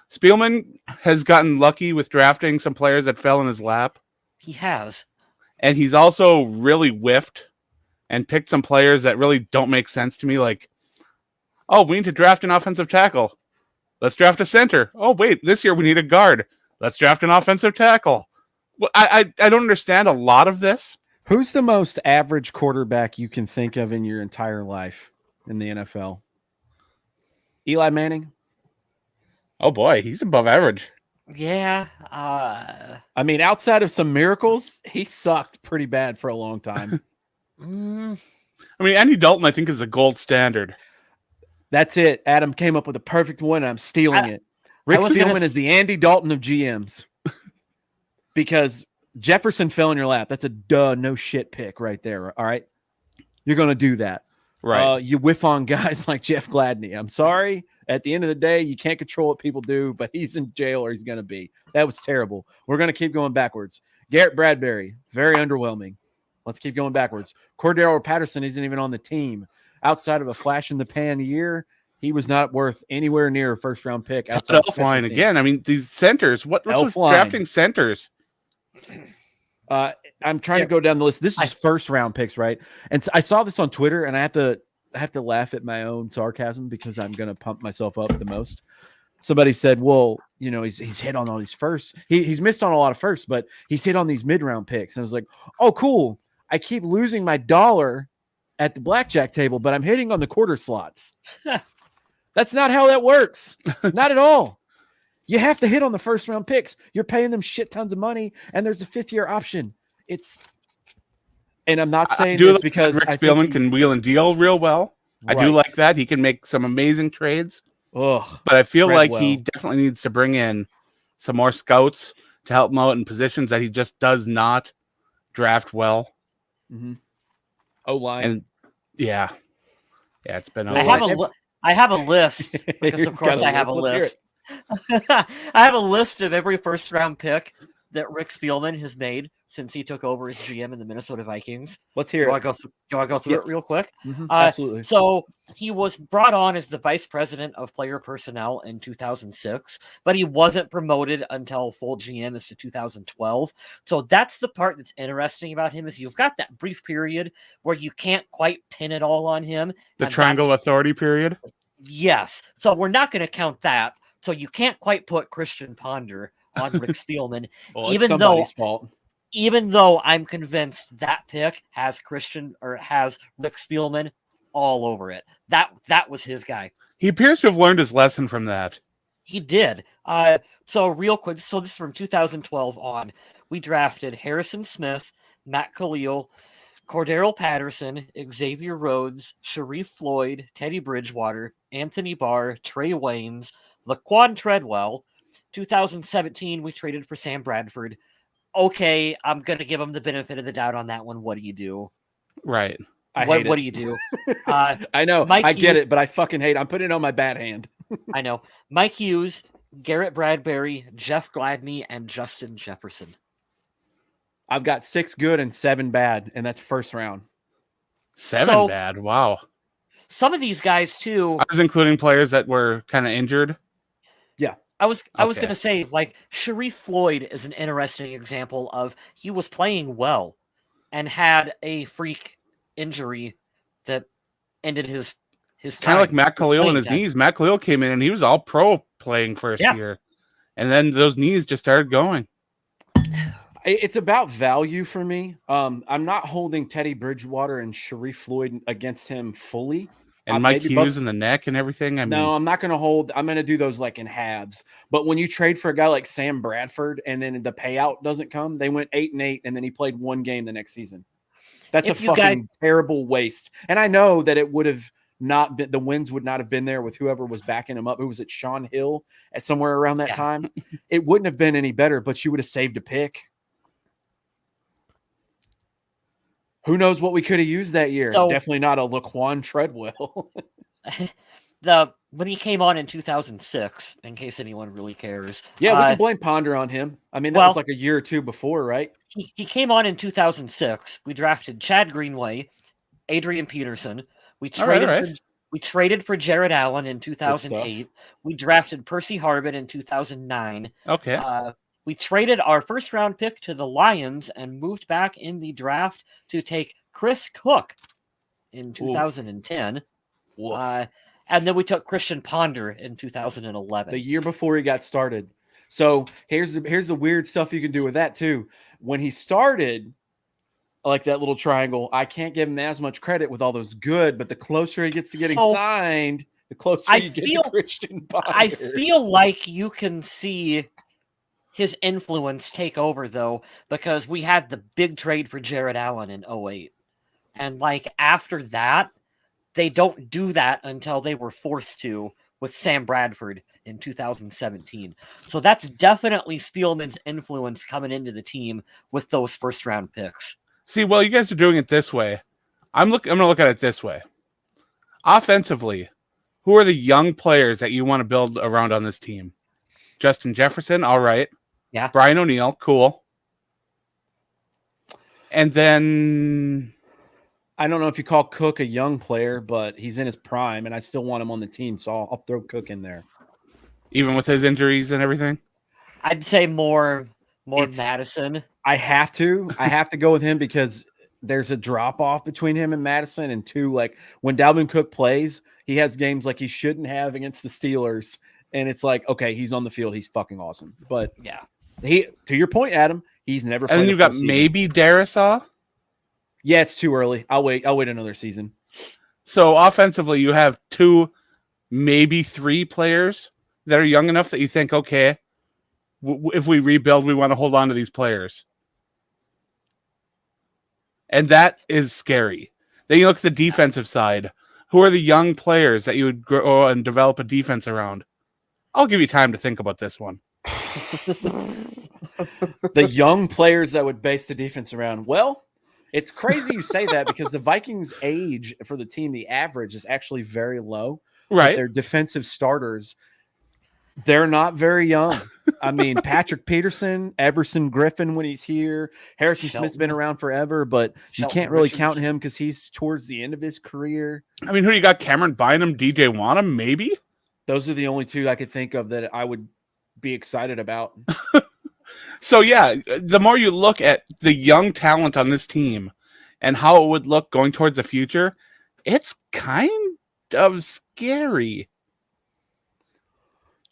Spielman has gotten lucky with drafting some players that fell in his lap. He has. And he's also really whiffed and picked some players that really don't make sense to me. Like, oh, we need to draft an offensive tackle. Let's draft a center. Oh, wait, this year we need a guard. Let's draft an offensive tackle. Well, I don't understand a lot of this. Who's the most average quarterback you can think of in your entire life in the NFL? Eli Manning? Oh, boy, he's above average. Yeah. I mean, outside of some miracles, he sucked pretty bad for a long time. I mean, Andy Dalton, I think, is the gold standard. That's it. Adam came up with a perfect one, and I'm stealing it. Rick Spielman is the Andy Dalton of GMs. Because Jefferson fell in your lap. That's a no shit pick right there. All right? You're going to do that. Right. You whiff on guys like Jeff Gladney. I'm sorry. At the end of the day, you can't control what people do, but he's in jail or he's going to be. That was terrible. We're going to keep going backwards. Garrett Bradbury, very underwhelming. Let's keep going backwards. Cordero Patterson isn't even on the team. Outside of a flash in the pan year, he was not worth anywhere near a first-round pick. Elfline again. I mean, these centers. What's drafting centers? I'm trying to go down the list. This is first-round picks, right? And so I saw this on Twitter, and I have to laugh at my own sarcasm because I'm going to pump myself up the most. Somebody said, well, you know, he's hit on all these firsts. He's missed on a lot of firsts, but he's hit on these mid-round picks. And I was like, oh, cool. I keep losing my dollar at the blackjack table, but I'm hitting on the quarter slots. That's not how that works. Not at all. You have to hit on the first-round picks. You're paying them shit tons of money, and there's a fifth-year option. And I'm not saying this because Rick Spielman can wheel and deal real well. Right. I do like that. He can make some amazing trades. Ugh, but I feel like he definitely needs to bring in some more scouts to help him out in positions that he just does not draft well. Mm-hmm. O-line. And yeah, it's been. I have a list because of course I have a list. I have a list of every first round pick that Rick Spielman has made since he took over as GM in the Minnesota Vikings. Let's hear it. Do I go through it real quick? Mm-hmm, absolutely. So he was brought on as the vice president of player personnel in 2006, but he wasn't promoted until full GM as to 2012. So that's the part that's interesting about him is you've got that brief period where you can't quite pin it all on him. The triangle authority period? Yes. So we're not going to count that. So you can't quite put Christian Ponder on Rick Spielman, well, even though I'm convinced that pick has Rick Spielman all over it. That was his guy. He appears to have learned his lesson from that. He did. So real quick, so this is from 2012 on. We drafted Harrison Smith, Matt Khalil, Cordero Patterson, Xavier Rhodes, Sharif Floyd, Teddy Bridgewater, Anthony Barr, Trey Waynes, Laquan Treadwell. 2017, we traded for Sam Bradford. Okay, I'm going to give him the benefit of the doubt on that one. What do you do? Right. What do you do? I know. Mike I get Hughes, it, but I fucking hate it. I'm putting it on my bad hand. I know. Mike Hughes, Garrett Bradbury, Jeff Gladney, and Justin Jefferson. I've got 6 good and 7 bad, and that's first round. 7 bad. Wow. Some of these guys too. I was including players that were kind of injured. Yeah. I was going to say, like, Sharif Floyd is an interesting example of he was playing well and had a freak injury that ended his time. Kind of like Matt Khalil and his knees. Matt Khalil came in and he was all pro playing first year. And then those knees just started going. It's about value for me. I'm not holding Teddy Bridgewater and Sharif Floyd against him fully. And Mike Hughes in the neck and everything. I mean, I'm not going to hold. I'm going to do those like in halves. But when you trade for a guy like Sam Bradford and then the payout doesn't come, they went 8-8 and then he played 1 game the next season. That's a fucking terrible waste. And I know that it would have not been, the wins would not have been there with whoever was backing him up. Who was it? Sean Hill at somewhere around that time. It wouldn't have been any better, but you would have saved a pick. Who knows what we could have used that year? So, definitely not a Laquan Treadwell. When he came on in 2006, in case anyone really cares. Yeah, we can blame Ponder on him. I mean, that was like a year or two before, right? He came on in 2006. We drafted Chad Greenway, Adrian Peterson. We traded for Jared Allen in 2008. We drafted Percy Harvin in 2009. Okay. We traded our first-round pick to the Lions and moved back in the draft to take Chris Cook in 2010. And then we took Christian Ponder in 2011. The year before he got started. So here's the weird stuff you can do with that too. When he started, like that little triangle, I can't give him as much credit with all those good, but the closer he gets to getting signed, the closer you get to Christian Ponder. I feel like you can see his influence take over, though, because we had the big trade for Jared Allen in 2008. And, like, after that, they don't do that until they were forced to with Sam Bradford in 2017. So that's definitely Spielman's influence coming into the team with those first-round picks. See, well, you guys are doing it this way. I'm going to look at it this way. Offensively, who are the young players that you want to build around on this team? Justin Jefferson, all right. Yeah. Brian O'Neill, cool. And then I don't know if you call Cook a young player, but he's in his prime, and I still want him on the team, so I'll throw Cook in there. Even with his injuries and everything? I'd say more Madison. I have to go with him because there's a drop-off between him and Madison, and two, like, when Dalvin Cook plays, he has games like he shouldn't have against the Steelers, and it's like, okay, he's on the field, he's fucking awesome. But yeah. To your point, Adam, he's never played. And then you've got maybe Darisaw. Yeah, it's too early. I'll wait another season. So offensively, you have 2, maybe 3 players that are young enough that you think, okay, if we rebuild, we want to hold on to these players. And that is scary. Then you look at the defensive side. Who are the young players that you would grow and develop a defense around? I'll give you time to think about this one. The young players that would base the defense around. Well, it's crazy you say that because the Vikings' age for the team, the average is actually very low. Right. Their defensive starters, they're not very young. I mean, Patrick Peterson, Everson Griffin when he's here. Harrison Smith's been around forever, but you can't really count him because he's towards the end of his career. I mean, who do you got? Cameron Bynum, DJ Wanham, maybe? Those are the only 2 I could think of that I would be excited about. So, yeah, the more you look at the young talent on this team and how it would look going towards the future, it's kind of scary.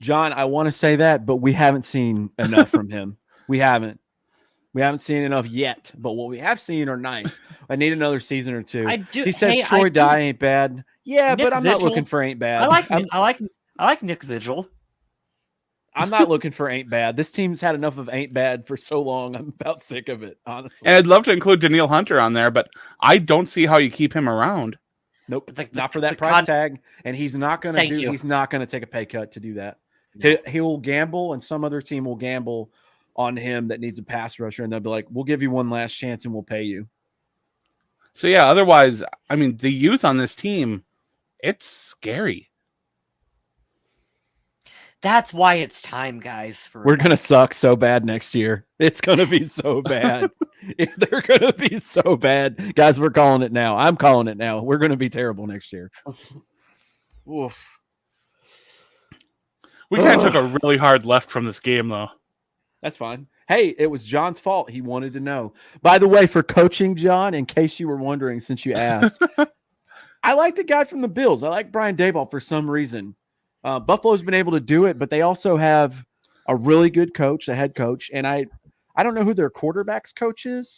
John, I want to say that, but we haven't seen enough from him. We haven't seen enough yet, but what we have seen are nice. I need another season or 2. He says Troy Dye ain't bad. Yeah, Nick but I'm Vigil, not looking for ain't bad. I like Nick Vigil. I'm not looking for ain't bad. This team's had enough of ain't bad for so long. I'm about sick of it, honestly. And I'd love to include Daniil Hunter on there, but I don't see how you keep him around. Nope, not for that price tag. And he's not going to do. He's not going to take a pay cut to do that. No. He will gamble, and some other team will gamble on him that needs a pass rusher, and they'll be like, "We'll give you one last chance, and we'll pay you." So yeah, otherwise, I mean, the youth on this team, it's scary. That's why it's time, guys. We're going to suck so bad next year. It's going to be so bad. They're going to be so bad. Guys, we're calling it now. I'm calling it now. We're going to be terrible next year. Oof. We kind of took a really hard left from this game, though. That's fine. Hey, it was John's fault. He wanted to know. By the way, for coaching, John, in case you were wondering since you asked, I like the guy from the Bills. I like Brian Daboll for some reason. Buffalo's been able to do it, but they also have a really good coach, a head coach, and I don't know who their quarterback's coach is,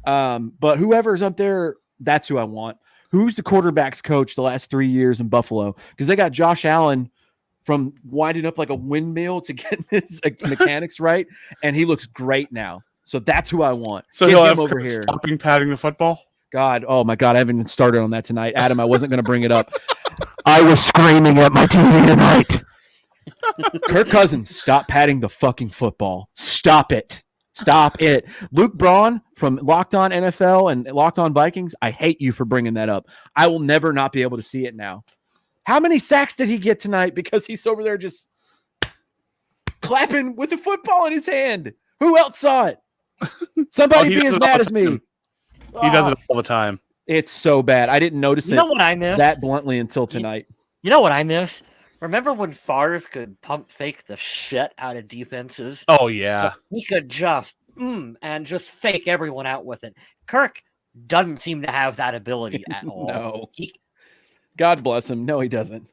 but whoever's up there, that's who I want. Who's the quarterback's coach the last 3 years in Buffalo? Because they got Josh Allen from winding up like a windmill to get his mechanics right, and he looks great now. So that's who I want. So he'll have over here stopping patting the football. God, oh my God, I haven't even started on that tonight, Adam. I wasn't going to bring it up. I was screaming at my TV tonight. Kirk Cousins, stop patting the fucking football. Stop it. Stop it. Luke Braun from Locked On NFL and Locked On Vikings, I hate you for bringing that up. I will never not be able to see it now. How many sacks did he get tonight because he's over there just clapping with the football in his hand? Who else saw it? Somebody be as mad as me. He does it all the time. It's so bad. I didn't notice it what I miss? That bluntly until tonight. You know what I miss? Remember when Favre could pump fake the shit out of defenses? Oh, yeah. He could just and just fake everyone out with it. Kirk doesn't seem to have that ability at all. No. God bless him. No, he doesn't.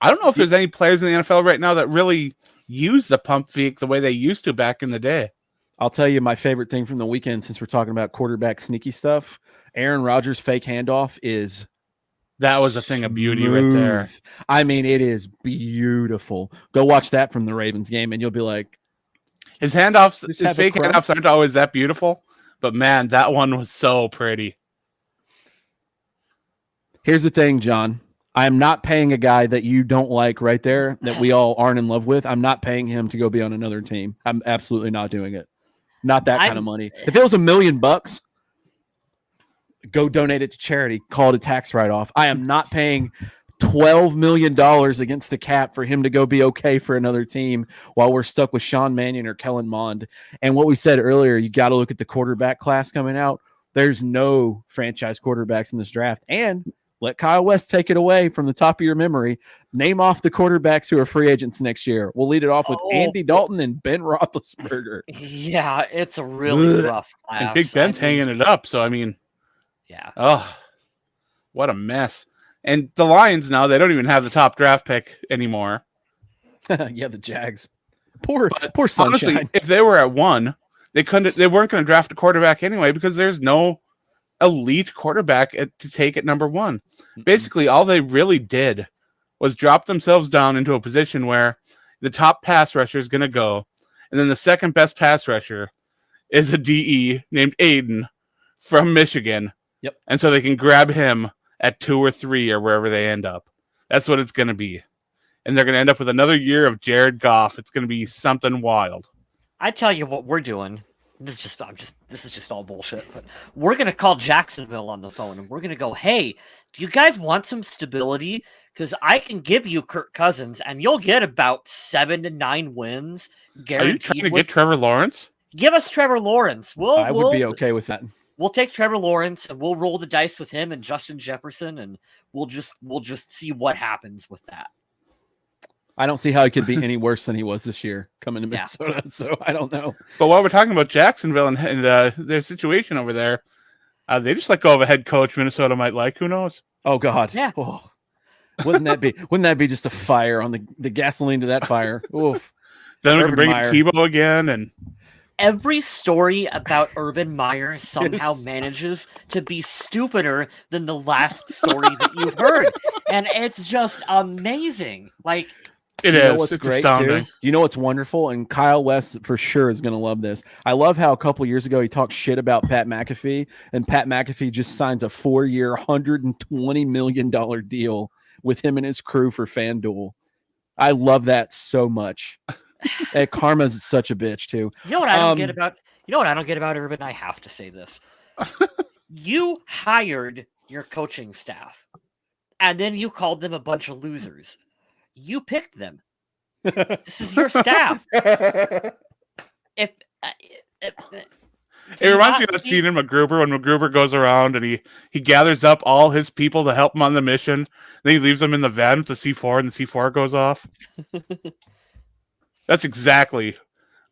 I don't know if there's any players in the NFL right now that really use the pump fake the way they used to back in the day. I'll tell you my favorite thing from the weekend, since we're talking about quarterback sneaky stuff. Aaron Rodgers' fake handoff is that was a thing of beauty right there. I mean, it is beautiful. Go watch that from the Ravens game, and you'll be like, his fake handoffs aren't always that beautiful, but man, that one was so pretty. Here's the thing, John. I'm not paying a guy that you don't like right there, that we all aren't in love with. I'm not paying him to go be on another team. I'm absolutely not doing it. Not that kind of money. If it was $1 million, go donate it to charity. Call it a tax write-off. I am not paying $12 million against the cap for him to go be okay for another team while we're stuck with Sean Mannion or Kellen Mond. And what we said earlier, you got to look at the quarterback class coming out. There's no franchise quarterbacks in this draft. And let Kyle West take it away from the top of your memory. Name off the quarterbacks who are free agents next year. We'll lead it off with Andy Dalton and Ben Roethlisberger. Yeah, it's a really rough class. And Big Ben's hanging it up. So, I mean, yeah. Oh, what a mess. And the Lions now, they don't even have the top draft pick anymore. Yeah, the Jags. Poor Sunshine. Honestly, if they were at 1, they weren't going to draft a quarterback anyway because there's no elite quarterback to take at number 1. Mm-hmm. Basically, all they really did was drop themselves down into a position where the top pass rusher is going to go, and then the second best pass rusher is a DE named Aiden from Michigan. Yep. And so they can grab him at 2 or 3 or wherever they end up. That's what it's going to be. And they're going to end up with another year of Jared Goff. It's going to be something wild. I tell you what we're doing. This is just all bullshit. But we're gonna call Jacksonville on the phone, and we're gonna go, "Hey, do you guys want some stability? Because I can give you Kirk Cousins, and you'll get about 7 to 9 wins guaranteed." Are you trying to get Trevor Lawrence? Give us Trevor Lawrence. I would be okay with that. We'll take Trevor Lawrence, and we'll roll the dice with him and Justin Jefferson, and we'll just see what happens with that. I don't see how he could be any worse than he was this year coming to Minnesota, so I don't know. But while we're talking about Jacksonville and their situation over there, they just let go of a head coach Minnesota might like. Who knows? Oh, God. Yeah. Oh. Wouldn't that be just a fire on the gasoline to that fire? Oof. Then we can bring in Tebow again. And every story about Urban Meyer somehow manages to be stupider than the last story that you've heard. And it's just amazing. Like, It You know is. what's It's great astounding. too? You know what's wonderful? And Kyle West for sure is going to love this. I love how a couple years ago he talked shit about Pat McAfee, and Pat McAfee just signs a 4-year, $120 million deal with him and his crew for FanDuel. I love that so much. And Karma's such a bitch too. You know what I don't get about Urban? I have to say this. You hired your coaching staff, and then you called them a bunch of losers. You picked them. This is your staff. If It reminds me of that scene in MacGruber when MacGruber goes around and he gathers up all his people to help him on the mission. Then he leaves them in the van with the C4 and the C4 goes off. That's exactly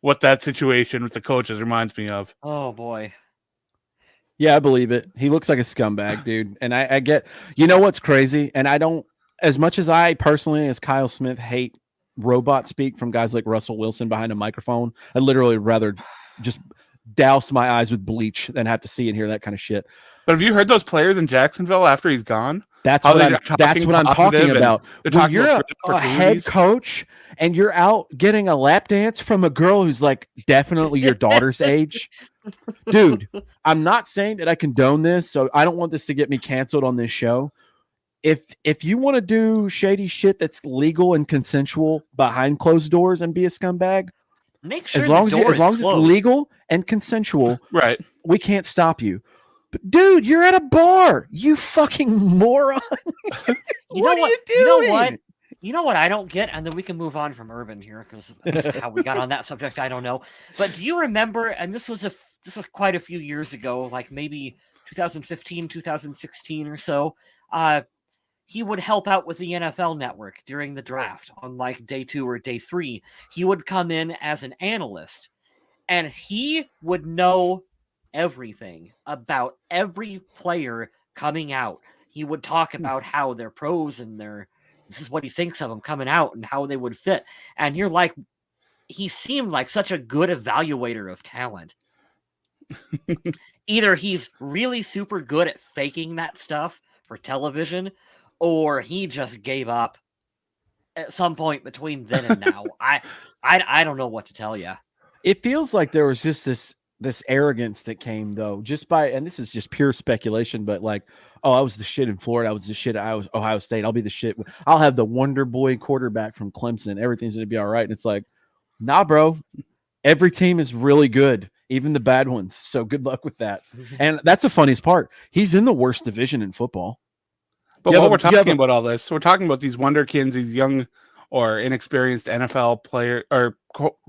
what that situation with the coaches reminds me of. Oh, boy. Yeah, I believe it. He looks like a scumbag, dude. And I get, you know what's crazy? And I don't, as much as I personally, as Kyle Smith, hate robot speak from guys like Russell Wilson behind a microphone, I literally rather just douse my eyes with bleach than have to see and hear that kind of shit. But have you heard those players in Jacksonville after he's gone? That's what I'm talking about. When you're a head coach and you're out getting a lap dance from a girl who's like definitely your daughter's age, dude, I'm not saying that I condone this, so I don't want this to get me canceled on this show. If you want to do shady shit that's legal and consensual behind closed doors and be a scumbag, make sure as long as it's legal and consensual, right? We can't stop you. But dude, you're at a bar. You fucking moron. What are you doing? You know what I don't get, and then we can move on from Urban here because how we got on that subject, I don't know. But do you remember? And this was quite a few years ago, like maybe 2015, 2016 or so. He would help out with the NFL Network during the draft on like day 2 or day 3. He would come in as an analyst, and he would know everything about every player coming out. He would talk about how they're pros and this is what he thinks of them coming out and how they would fit. And you're like, he seemed like such a good evaluator of talent. Either he's really super good at faking that stuff for television, or he just gave up at some point between then and now. I don't know what to tell you. It feels like there was just this arrogance that came though, just by, and this is just pure speculation, but like, oh, I was the shit in Florida. I was the shit at Ohio State. I'll be the shit. I'll have the Wonder Boy quarterback from Clemson. Everything's going to be all right. And it's like, nah, bro, every team is really good, even the bad ones. So good luck with that. And that's the funniest part. He's in the worst division in football. But what we're talking about all this, we're talking about these wonderkins, these young or inexperienced NFL player or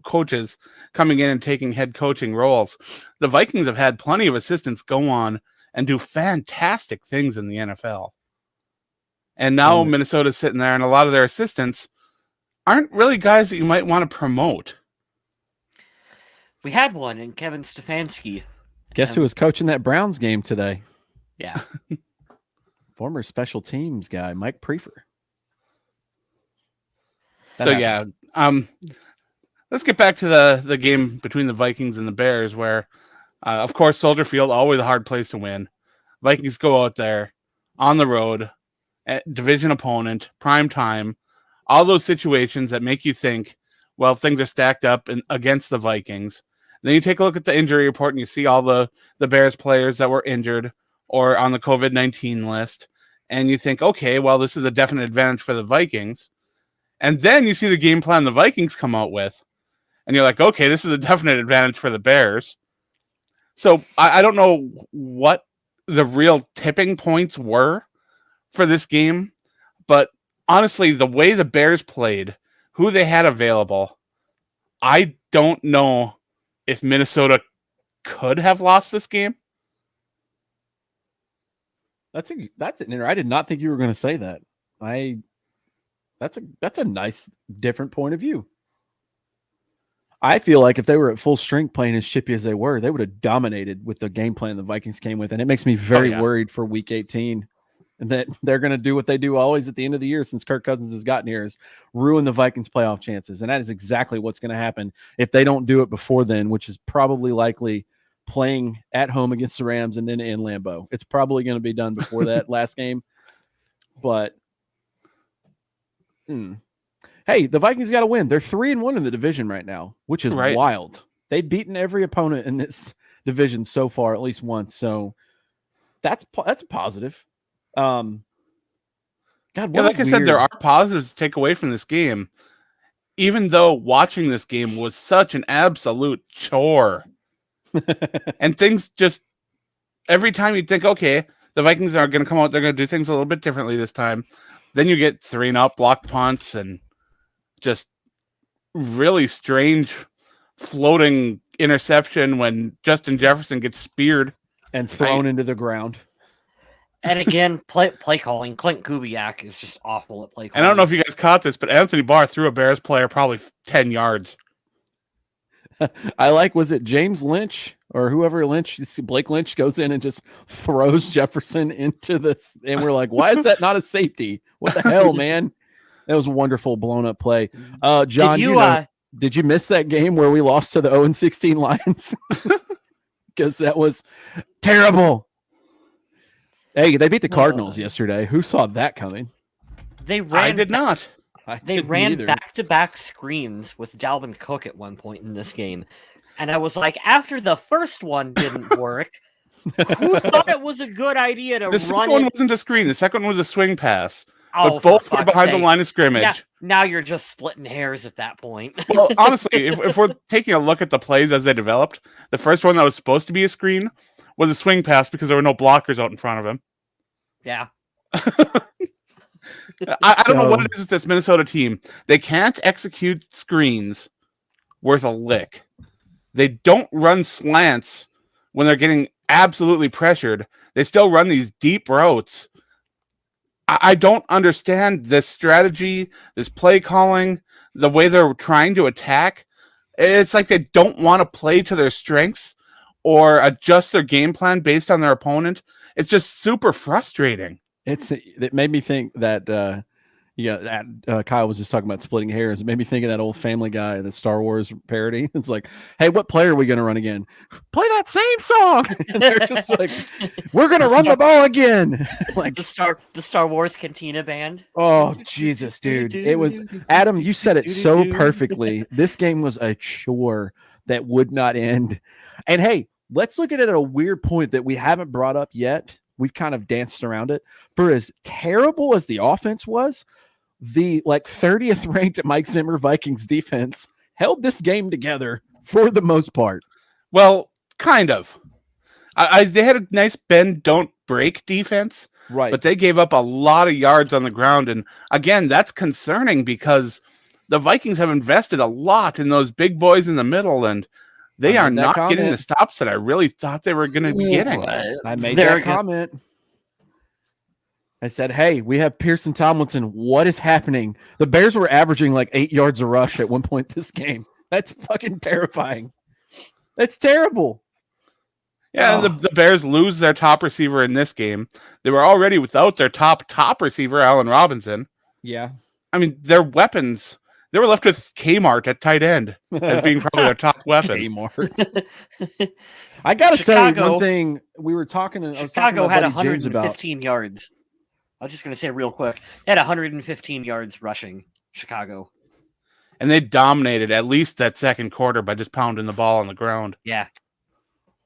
coaches coming in and taking head coaching roles. The Vikings have had plenty of assistants go on and do fantastic things in the NFL. And now Minnesota's sitting there, and a lot of their assistants aren't really guys that you might want to promote. We had one in Kevin Stefanski. Guess who was coaching that Browns game today? Yeah. Former special teams guy, Mike Prefer. Let's get back to the game between the Vikings and the Bears, where, of course, Soldier Field, always a hard place to win. Vikings go out there on the road, division opponent, prime time, all those situations that make you think, well, things are stacked up against the Vikings. And then you take a look at the injury report and you see all the Bears players that were injured or on the COVID-19 list, and you think, okay, well, this is a definite advantage for the Vikings. And then you see the game plan the Vikings come out with, and you're like, okay, this is a definite advantage for the Bears. So I don't know what the real tipping points were for this game, but honestly, the way the Bears played, who they had available, I don't know if Minnesota could have lost this game. That's an I did not think you were going to say that. That's a nice different point of view. I feel like if they were at full strength playing as chippy as they were, they would have dominated with the game plan the Vikings came with. And it makes me very worried for week 18 and that they're going to do what they do always at the end of the year since Kirk Cousins has gotten here, is ruin the Vikings playoff chances. And that is exactly what's going to happen if they don't do it before then, which is probably likely playing at home against the Rams and then in Lambeau. It's probably going to be done before that last game. But Hey, the Vikings got to win. They're 3-1 in the division right now, which is Right. wild. They've beaten every opponent in this division so far, at least once. So that's a positive. God, Yeah, like I said, there are positives to take away from this game, even though watching this game was such an absolute chore. And things just, every time you think, okay, the Vikings are going to come out, they're going to do things a little bit differently this time. Then you get 3-0 blocked punts and just really strange floating interception when Justin Jefferson gets speared and thrown into the ground. And again, play calling. Clint Kubiak is just awful at play calling. And I don't know if you guys caught this, but Anthony Barr threw a Bears player probably 10 yards. I like, was it James Lynch or whoever Lynch? Blake Lynch goes in and just throws Jefferson into this. And we're like, why is that not a safety? What the hell, man? That was a wonderful blown up play. John, did you miss that game where we lost to the 0-16 Lions? Because that was terrible. Hey, they beat the Cardinals yesterday. Who saw that coming? I did not. They ran back-to-back screens with Dalvin Cook at one point in this game. And I was like, after the first one didn't work, who thought it was a good idea to run it? The second one wasn't a screen. The second one was a swing pass. Oh, but both were behind the line of scrimmage. Now you're just splitting hairs at that point. Well, honestly, if we're taking a look at the plays as they developed, the first one that was supposed to be a screen was a swing pass because there were no blockers out in front of him. Yeah. I don't know what it is with this Minnesota team. They can't execute screens worth a lick. They don't run slants when they're getting absolutely pressured. They still run these deep routes. I don't understand this strategy, this play calling, the way they're trying to attack. It's like they don't want to play to their strengths or adjust their game plan based on their opponent. It's just super frustrating. It made me think that Kyle was just talking about splitting hairs. It made me think of that old Family Guy, the Star Wars parody. It's like, hey, what play are we going to run again? Play that same song. And they're just like, we're going to run the ball again. Like the Star Wars Cantina Band. Oh, Jesus, dude. It was, Adam, you said it so perfectly. This game was a chore that would not end. And hey, let's look at it at a weird point that we haven't brought up yet. We've kind of danced around it. For as terrible as the offense was, the 30th ranked Mike Zimmer Vikings defense held this game together for the most part. Well, kind of. They had a nice bend, don't break defense, right? But they gave up a lot of yards on the ground. And again, that's concerning because the Vikings have invested a lot in those big boys in the middle, and they are not getting the stops that I really thought they were going to be getting. I made that comment. I said, hey, we have Pearson Tomlinson. What is happening? The Bears were averaging like 8 yards a rush at one point this game. That's fucking terrifying. That's terrible. Yeah, and the Bears lose their top receiver in this game. They were already without their top receiver, Allen Robinson. Yeah. I mean, their weapons... They were left with Kmart at tight end as being probably their top weapon. Kmart. I gotta say one thing. We were talking. Chicago had 115 yards. I was just gonna say real quick. They had 115 yards rushing. Chicago, and they dominated at least that second quarter by just pounding the ball on the ground. Yeah.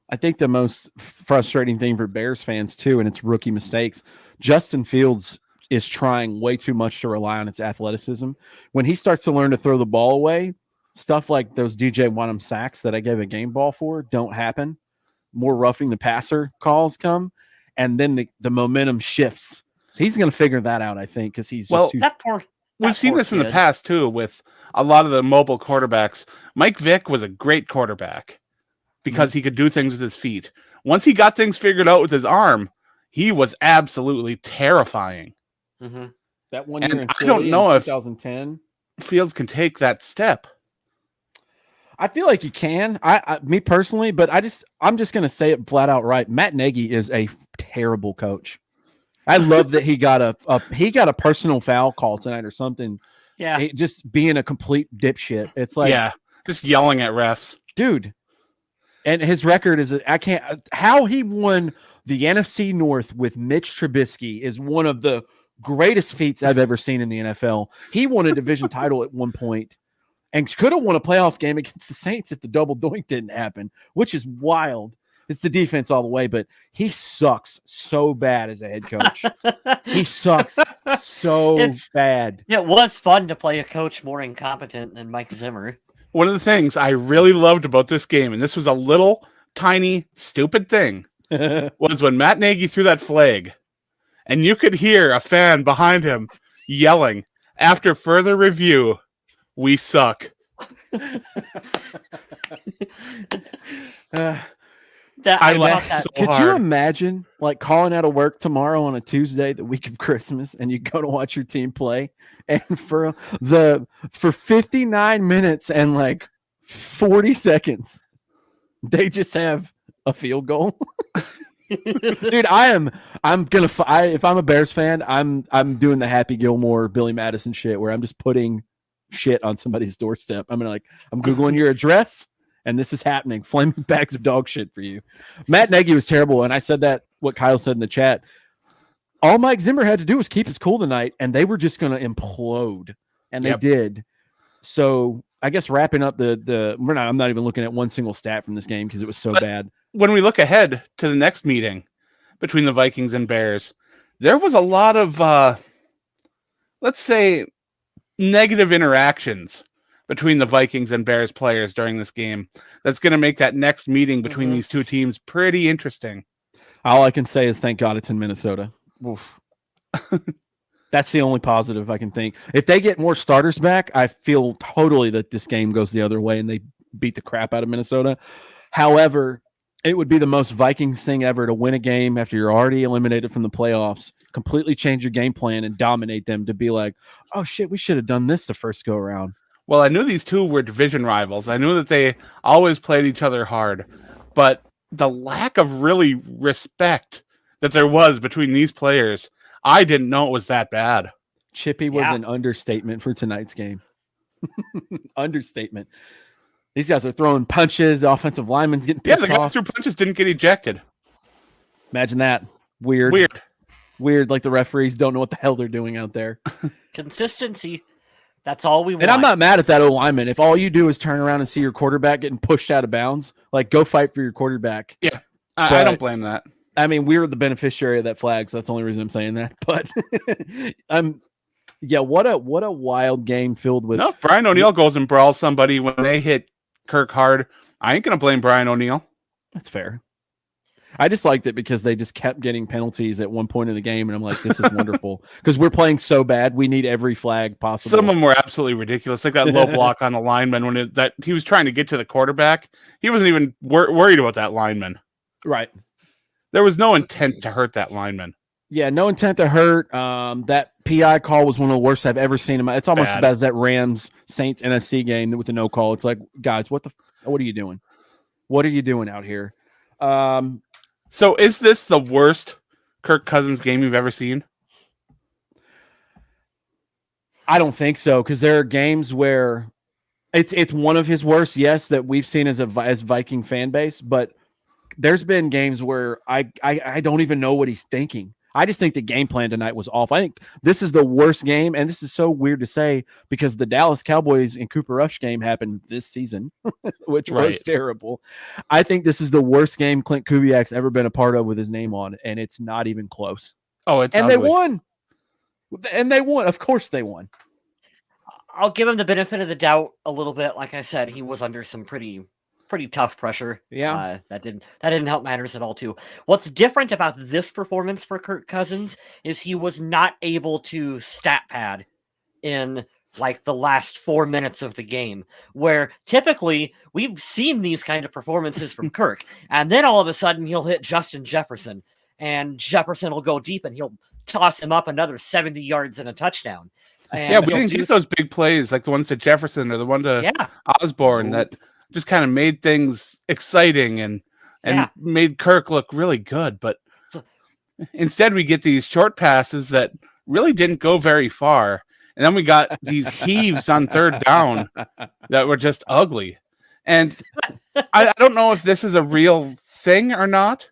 I think the most frustrating thing for Bears fans too, and it's rookie mistakes. Justin Fields is trying way too much to rely on its athleticism. When he starts to learn to throw the ball away, stuff like those DJ Wanham sacks that I gave a game ball for don't happen. More roughing the passer calls come, and then the momentum shifts. So he's going to figure that out, I think, because he's just we've seen this in the past, too, with a lot of the mobile quarterbacks. Mike Vick was a great quarterback because he could do things with his feet. Once he got things figured out with his arm, he was absolutely terrifying. Mm-hmm. That one year in I don't know if 2010 Fields can take that step. I feel like he can. Me personally, but I'm just going to say it flat out right. Matt Nagy is a terrible coach. I love that he got a personal foul call tonight or something. Yeah, just being a complete dipshit. It's like just yelling at refs, dude. And his record is how he won the NFC North with Mitch Trubisky is one of the greatest feats I've ever seen in the NFL. He won a division title at one point and could have won a playoff game against the Saints if the double doink didn't happen, which is wild. It's the defense all the way, but he sucks so bad as a head coach. He sucks so bad. It was fun to play a coach more incompetent than Mike Zimmer. One of the things I really loved about this game, and this was a little tiny stupid thing, was when Matt Nagy threw that flag, and you could hear a fan behind him yelling, "After further review, we suck." I laughed so Could hard. you imagine like calling out of work tomorrow on a Tuesday, the week of Christmas, and you go to watch your team play, and for 59 minutes and like 40 seconds, they just have a field goal? Dude, if I'm a Bears fan, I'm doing the Happy Gilmore, Billy Madison shit where I'm just putting shit on somebody's doorstep. I'm Googling your address. And this is happening. Flaming bags of dog shit for you. Matt Nagy was terrible. And I said that, what Kyle said in the chat. All Mike Zimmer had to do was keep his cool tonight, and they were just going to implode. And they did. So I guess wrapping up I'm not even looking at one single stat from this game because it was so bad. When we look ahead to the next meeting between the Vikings and Bears, there was a lot of, let's say, negative interactions between the Vikings and Bears players during this game. That's going to make that next meeting between these two teams pretty interesting. All I can say is thank God it's in Minnesota. Oof. That's the only positive I can think. If they get more starters back, I feel totally that this game goes the other way and they beat the crap out of Minnesota. However, it would be the most Vikings thing ever to win a game after you're already eliminated from the playoffs, completely change your game plan and dominate them, to be like, oh shit, we should have done this the first go around. Well, I knew these two were division rivals. I knew that they always played each other hard, but the lack of really respect that there was between these players, I didn't know it was that bad. Chippy was an understatement for tonight's game. Understatement. These guys are throwing punches. The offensive lineman's getting pissed off. The guys who threw punches didn't get ejected. Imagine that. Weird. Like the referees don't know what the hell they're doing out there. Consistency. That's all we want. And I'm not mad at that O-lineman. If all you do is turn around and see your quarterback getting pushed out of bounds, like go fight for your quarterback. Yeah, I don't blame that. I mean, we were the beneficiary of that flag, so that's the only reason I'm saying that. But what a wild game filled with. No, if Brian O'Neill goes and brawls somebody when they hit Kirk hard, I ain't gonna blame Brian O'Neill. That's fair. I just liked it because they just kept getting penalties at one point in the game, and I'm like, this is wonderful because we're playing so bad. We need every flag possible. Some of them were absolutely ridiculous, like that low block on the lineman when that he was trying to get to the quarterback. He wasn't even worried about that lineman. Right. There was no intent to hurt that lineman. Yeah, no intent to hurt. That PI call was one of the worst I've ever seen. It's almost as bad as that Rams Saints NFC game with the no call. It's like, guys, what are you doing? What are you doing out here? So is this the worst Kirk Cousins game you've ever seen? I don't think so, because there are games where it's one of his worst, yes, that we've seen as Viking fan base, but there's been games where I don't even know what he's thinking. I just think the game plan tonight was off. I think this is the worst game, and this is so weird to say because the Dallas Cowboys and Cooper Rush game happened this season, which was terrible. I think this is the worst game Clint Kubiak's ever been a part of with his name on, and it's not even close. Oh, it's ugly. They won. Of course they won. I'll give him the benefit of the doubt a little bit. Like I said, he was under some pretty tough pressure. Yeah. That didn't help matters at all too. What's different about this performance for Kirk Cousins is he was not able to stat pad in like the last 4 minutes of the game, where typically we've seen these kind of performances from Kirk, and then all of a sudden he'll hit Justin Jefferson, and Jefferson will go deep and he'll toss him up another 70 yards and a touchdown. And we didn't get those big plays like the ones to Jefferson or the one to Osborne that just kind of made things exciting and made Kirk look really good. But instead we get these short passes that really didn't go very far. And then we got these heaves on third down that were just ugly. And I don't know if this is a real thing or not,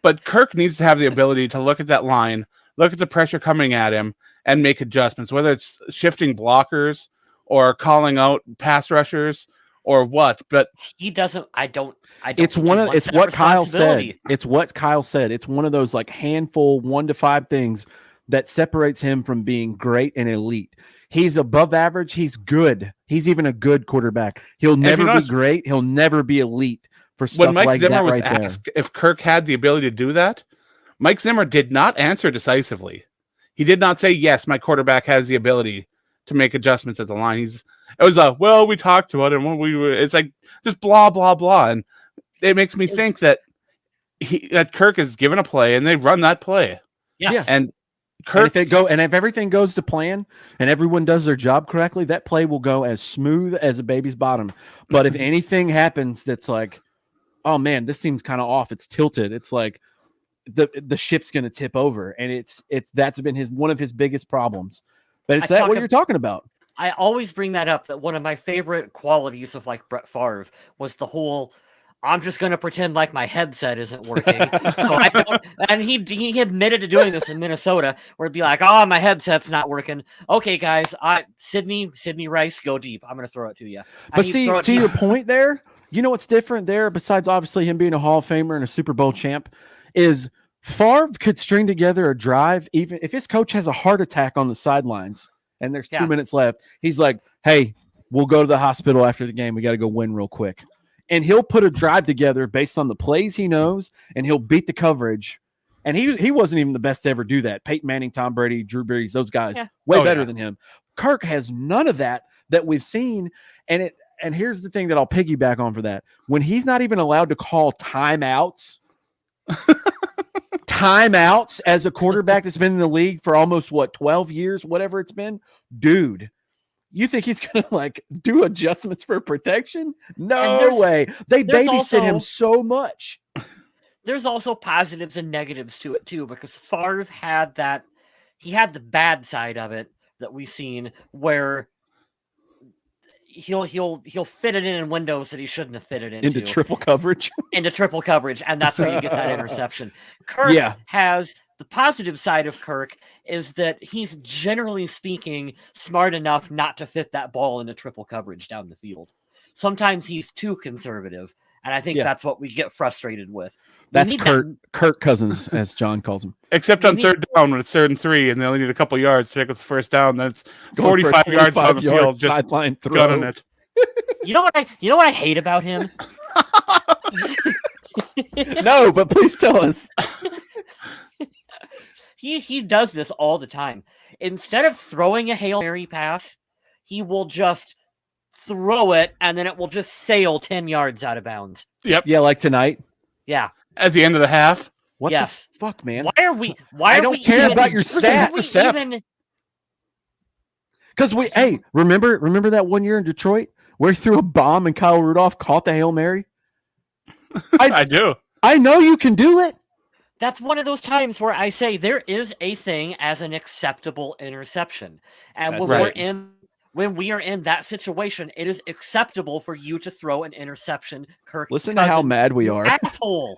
but Kirk needs to have the ability to look at that line, look at the pressure coming at him and make adjustments, whether it's shifting blockers or calling out pass rushers or what. But he doesn't. I don't. It's what Kyle said. It's what Kyle said. It's one of those like handful 1 to 5 things that separates him from being great and elite. He's above average. He's good. He's even a good quarterback. He'll never be great. He'll never be elite for stuff when Mike like Zimmer that was right asked there. if Kirk had the ability to do that, Mike Zimmer did not answer decisively. He did not say, yes, my quarterback has the ability to make adjustments at the line. It was well, we talked about it. And it's like just blah, blah, blah. And it makes me think that Kirk is given a play and they run that play. Yes. And Kirk, and if everything goes to plan and everyone does their job correctly, that play will go as smooth as a baby's bottom. But if anything happens that's like, oh man, this seems kind of off, it's tilted, it's like the ship's going to tip over, and that's been one of his biggest problems. But it's what you're talking about. I always bring that up, that one of my favorite qualities of like Brett Favre was the whole, I'm just going to pretend like my headset isn't working. So I don't, and he admitted to doing this in Minnesota, where it'd be like, oh, my headset's not working. Okay, guys, Sidney Rice, go deep. I'm going to throw it to you. But see, to your point there, you know what's different there, besides obviously him being a Hall of Famer and a Super Bowl champ, is Favre could string together a drive, even if his coach has a heart attack on the sidelines and there's 2 minutes left. He's like, hey, we'll go to the hospital after the game. We got to go win real quick. And he'll put a drive together based on the plays he knows, and he'll beat the coverage. And he wasn't even the best to ever do that. Peyton Manning, Tom Brady, Drew Brees, those guys, way better than him. Kirk has none of that we've seen. And here's the thing that I'll piggyback on for that. When he's not even allowed to call timeouts as a quarterback that's been in the league for almost 12 years, whatever it's been, dude. You think he's going to like do adjustments for protection? No way. They babysit him so much. There's also positives and negatives to it too, because Favre had the bad side of it that we've seen, where he'll fit it in windows that he shouldn't have fit it into triple coverage. And that's where you get that interception. Kirk has the positive side of Kirk is that he's generally speaking smart enough not to fit that ball into triple coverage down the field. Sometimes he's too conservative, and I think that's what we get frustrated with. That's Kirk Cousins, as John calls him. Except on third down when it's 3rd and 3, and they only need a couple yards to pick up the first down. That's 45 yards on the field, just sideline throw. Gunning it. You know what I hate about him? No, but please tell us. He does this all the time. Instead of throwing a Hail Mary pass, he will just throw it, and then it will just sail 10 yards out of bounds. Yep. Yeah, like tonight. Yeah. At the end of the half. What the fuck, man? I don't care about your step. Because remember that one year in Detroit where he threw a bomb and Kyle Rudolph caught the Hail Mary? I do. I know you can do it. That's one of those times where I say there is a thing as an acceptable interception. And when we are in that situation, it is acceptable for you to throw an interception. Kirk, listen to how mad we are. Asshole.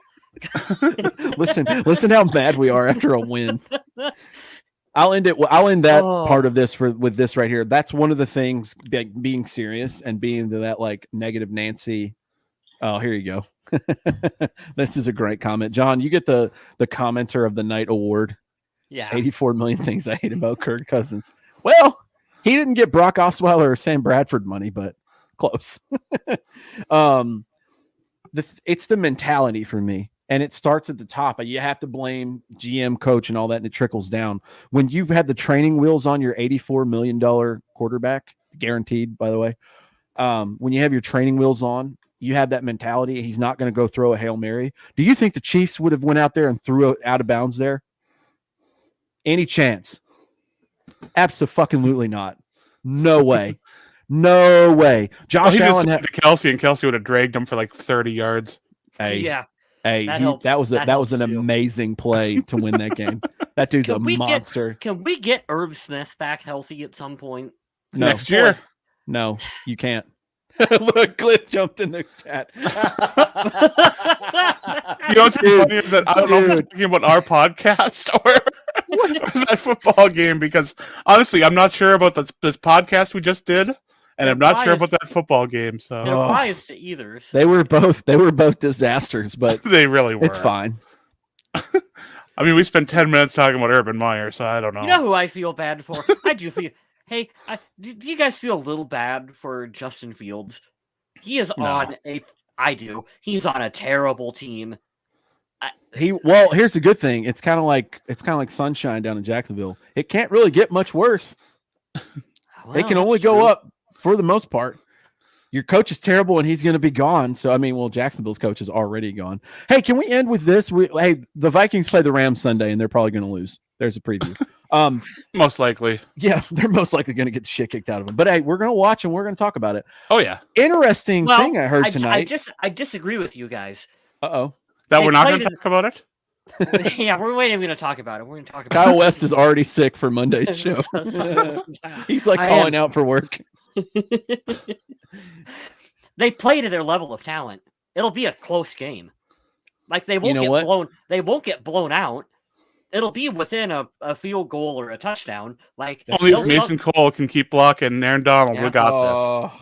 listen how mad we are after a win. I'll end that part of this with this right here. That's one of the things, being serious and being that like negative Nancy. Oh, here you go. This is a great comment. John, you get the commenter of the night award. Yeah. 84 million things I hate about Kirk Cousins. Well, he didn't get Brock Osweiler or Sam Bradford money, but close. It's the mentality for me. And it starts at the top. You have to blame GM, coach, and all that, and it trickles down. When you have the training wheels on your $84 million quarterback, guaranteed, by the way, when you have your training wheels on, you have that mentality. He's not going to go throw a Hail Mary. Do you think the Chiefs would have went out there and threw it out of bounds there? Any chance? Absolutely not. No way. No way. Josh Allen had Kelsey, and Kelsey would have dragged him for like 30 yards. Hey, that was an amazing play to win that game. That dude's a monster. Can we get Herb Smith back healthy at some point? No. Next year? No, you can't. Look, Cliff jumped in the chat. You know what's funny is that I don't know if I'm talking about our podcast or that football game, because honestly, I'm not sure about this podcast we just did, and I'm not sure about that football game. So they're biased to either. So. They were both disasters, but they really were. It's fine. I mean, we spent 10 minutes talking about Urban Meyer, so I don't know. You know who I feel bad for? I do feel. Hey, do you guys feel a little bad for Justin Fields? He is on a. I do. He's on a terrible team. Here's the good thing. It's kind of like sunshine down in Jacksonville. It can't really get much worse. They can only go up for the most part. Your coach is terrible and he's going to be gone. So, I mean, Jacksonville's coach is already gone. Hey, can we end with this? The Vikings play the Rams Sunday and they're probably going to lose. There's a preview. Most likely. Yeah, they're most likely going to get the shit kicked out of them. But hey, we're going to watch and we're going to talk about it. Oh, yeah. Interesting thing I heard tonight. I disagree with you guys. Uh-oh. That we're not going to talk about it? Yeah, we're going to talk about it. We're going to talk about Kyle West is already sick for Monday's show. He's like calling out for work. They play to their level of talent. It'll be a close game. Like they won't get blown out. It'll be within a field goal or a touchdown. Like only if Mason Cole can keep blocking Aaron Donald. We got this.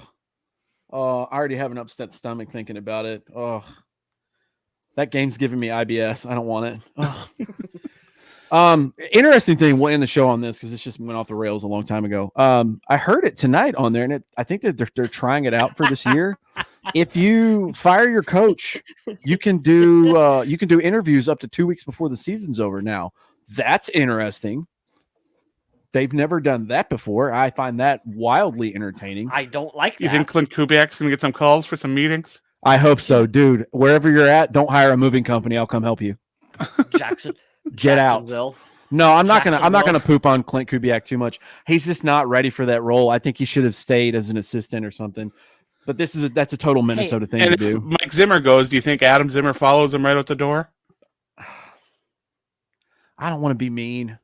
Oh, I already have an upset stomach thinking about it. Oh, that game's giving me IBS. I don't want it. Interesting thing. We'll end the show on this because this just went off the rails a long time ago. I heard it tonight on there, and I think that they're trying it out for this year. If you fire your coach, you can do interviews up to 2 weeks before the season's over. Now, that's interesting. They've never done that before. I find that wildly entertaining. I don't like that. You think Clint Kubiak's going to get some calls for some meetings? I hope so, dude. Wherever you're at, don't hire a moving company. I'll come help you. Get out. No, I'm not gonna poop on Clint Kubiak too much. He's just not ready for that role. I think he should have stayed as an assistant or something. But that's a total Minnesota thing to do. If Mike Zimmer goes, do you think Adam Zimmer follows him right out the door? I don't want to be mean.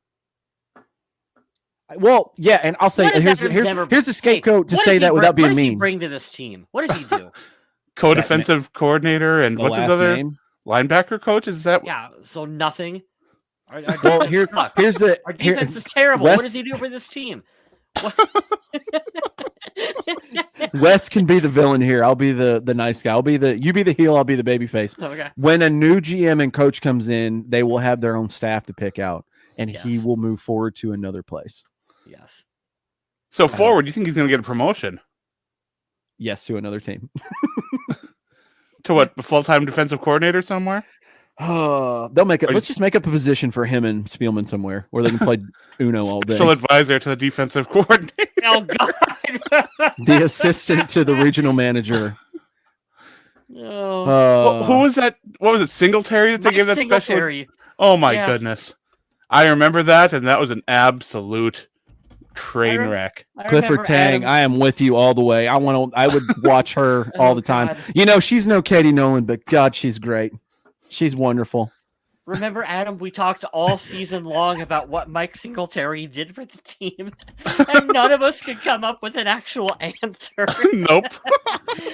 Well, yeah, and I'll say here's a scapegoat to say that without being mean. What does he bring to this team? What does he do? Co-defensive coordinator and what's his other name? Linebacker coach? Is that? Yeah, so nothing. Our here's our defense is terrible. What does he do for this team? Wes can be the villain here. I'll be the nice guy. You be the heel. I'll be the baby face. Okay. When a new GM and coach comes in, they will have their own staff to pick out, and he will move forward to another place. Yes. So forward, you think he's going to get a promotion? Yes, to another team. To what? A full-time defensive coordinator somewhere? They'll make it. Let's just make up a position for him and Spielman somewhere where they can play Uno all day. Special advisor to the defensive coordinator. Oh God! The assistant to the regional manager. Oh. Who was that? What was it? Singletary that they gave that special? Oh my goodness! I remember that, and that was an absolute train wreck. Clifford Tang, I am with you all the way. I would watch her all the time. God. She's no Katie Nolan, but God, she's great. She's wonderful. Remember, Adam, we talked all season long about what Mike Singletary did for the team, and none of us could come up with an actual answer. Nope.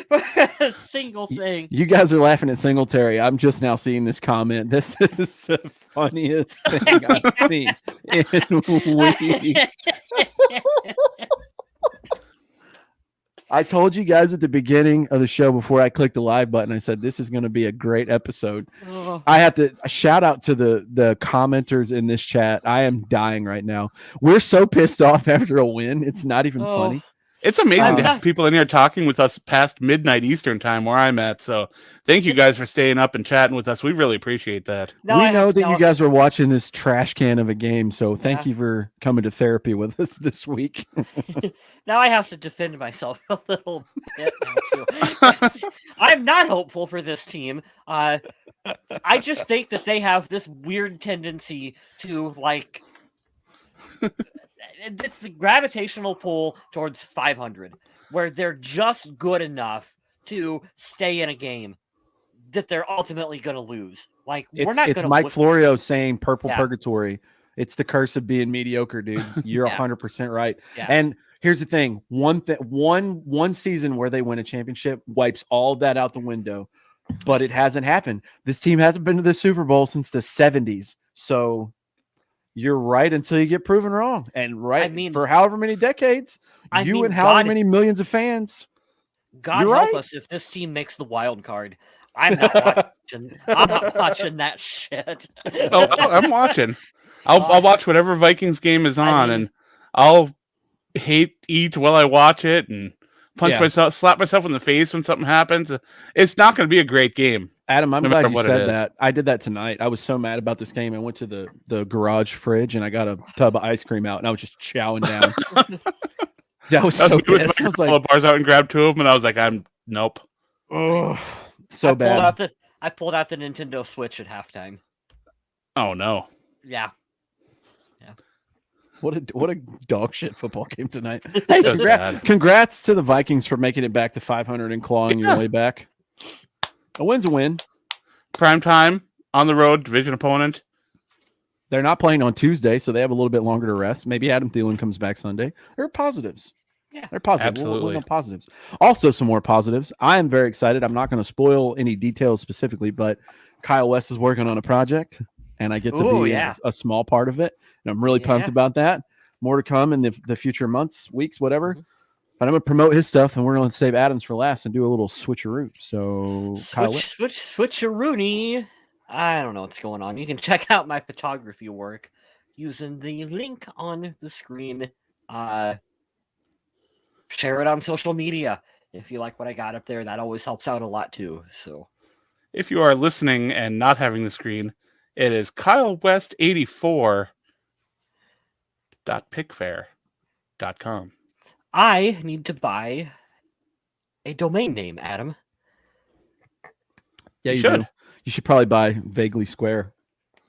For a single thing. You guys are laughing at Singletary. I'm just now seeing this comment. This is the funniest thing I've seen in weeks. I told you guys at the beginning of the show before I clicked the live button, I said, this is going to be a great episode. Oh. I have to shout out to the commenters in this chat. I am dying right now. We're so pissed off after a win. It's not even funny. It's amazing to have people in here talking with us past midnight Eastern time where I'm at. So thank you guys for staying up and chatting with us. We really appreciate that. We know that you guys were watching this trash can of a game. So thank you for coming to therapy with us this week. Now I have to defend myself a little bit now too. I'm not hopeful for this team. I just think that they have this weird tendency to it's the gravitational pull towards 500, where they're just good enough to stay in a game that they're ultimately going to lose. We're not going to. It's Mike Florio saying "purple purgatory." It's the curse of being mediocre, dude. You're 100% right. Yeah. And here's the thing: one season where they win a championship wipes all that out the window, but it hasn't happened. This team hasn't been to the Super Bowl since the 70s, so. you're right until you get proven wrong. And for however many decades, and however many millions of fans. God help us if this team makes the wild card. I'm not watching. I'm not watching that shit. Oh, I'm watching. I'll watch whatever Vikings game is on, and I'll eat while I watch it and slap myself in the face when something happens. It's not going to be a great game. Adam, I'm glad you said that. I did that tonight. I was so mad about this game. I went to the garage fridge and I got a tub of ice cream out and I was just chowing down. That was so pissed. I was like, bars out and grabbed 2 of them, and I was like, nope. Oh, so bad. I pulled out the Nintendo Switch at halftime. Oh no. Yeah. What a dog shit football game tonight. Hey, congrats to the Vikings for making it back to 500 and clawing your way back. A win's a win. Prime time on the road, division opponent. They're not playing on Tuesday, so they have a little bit longer to rest. Maybe Adam Thielen comes back Sunday. There are positives. Yeah, they're positive. Absolutely. We'll positives. Also, some more positives. I am very excited. I'm not going to spoil any details specifically, but Kyle West is working on a project, and I get to be a small part of it. And I'm really pumped about that. More to come in the future months, weeks, whatever. Mm-hmm. But I'm going to promote his stuff, and we're going to save Adam's for last and do a little switcheroo. So, Kyle West. Switcheroony. I don't know what's going on. You can check out my photography work using the link on the screen. Share it on social media. If you like what I got up there, that always helps out a lot too. So, if you are listening and not having the screen, it is KyleWest84.Pickfair.com. I need to buy a domain name, Adam. Yeah, you should. You should probably buy Vaguely Square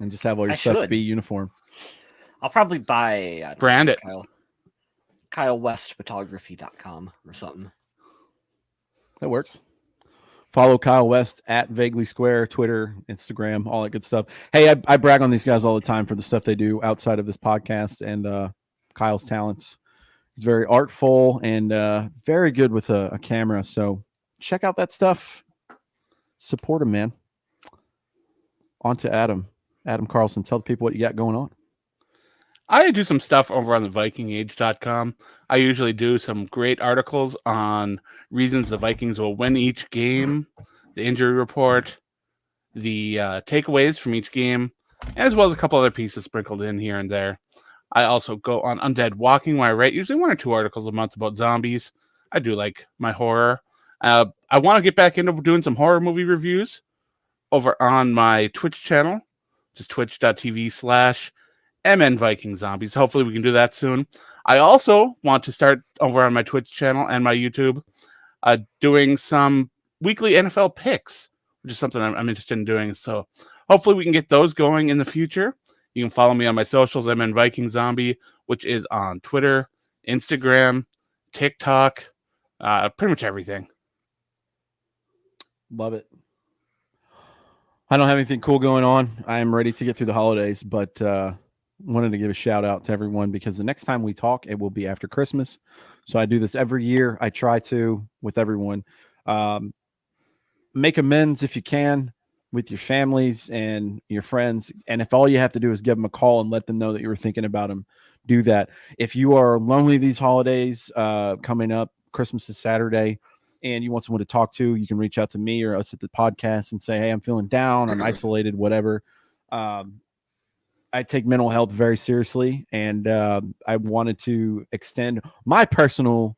and just have all your stuff be uniform. I'll probably buy brand it. KyleWestPhotography.com or something. That works. Follow Kyle West at Vaguely Square, Twitter, Instagram, all that good stuff. Hey, I brag on these guys all the time for the stuff they do outside of this podcast and Kyle's talents. He's very artful and very good with a camera. So check out that stuff. Support him, man. On to Adam Carlson. Tell the people what you got going on. I do some stuff over on the VikingAge.com. I usually do some great articles on reasons the Vikings will win each game, the injury report, the takeaways from each game, as well as a couple other pieces sprinkled in here and there. I also go on Undead Walking, where I write usually 1 or 2 articles a month about zombies. I do like my horror. I want to get back into doing some horror movie reviews over on my Twitch channel, just twitch.tv/MN Viking Zombies. Hopefully we can do that soon. I also want to start over on my Twitch channel and my YouTube doing some weekly NFL picks, which is something I'm interested in doing. So hopefully we can get those going in the future. You can follow me on my socials, MN Viking Zombie, which is on Twitter, Instagram, TikTok, pretty much everything. Love it. I don't have anything cool going on. I am ready to get through the holidays, but wanted to give a shout out to everyone because the next time we talk, it will be after Christmas. So I do this every year. I try to with everyone. Make amends if you can with your families and your friends. And if all you have to do is give them a call and let them know that you were thinking about them, do that. If you are lonely these holidays coming up, Christmas is Saturday, and you want someone to talk to, you can reach out to me or us at the podcast and say, hey, I'm feeling down, I'm isolated, whatever. I take mental health very seriously, and I wanted to extend my personal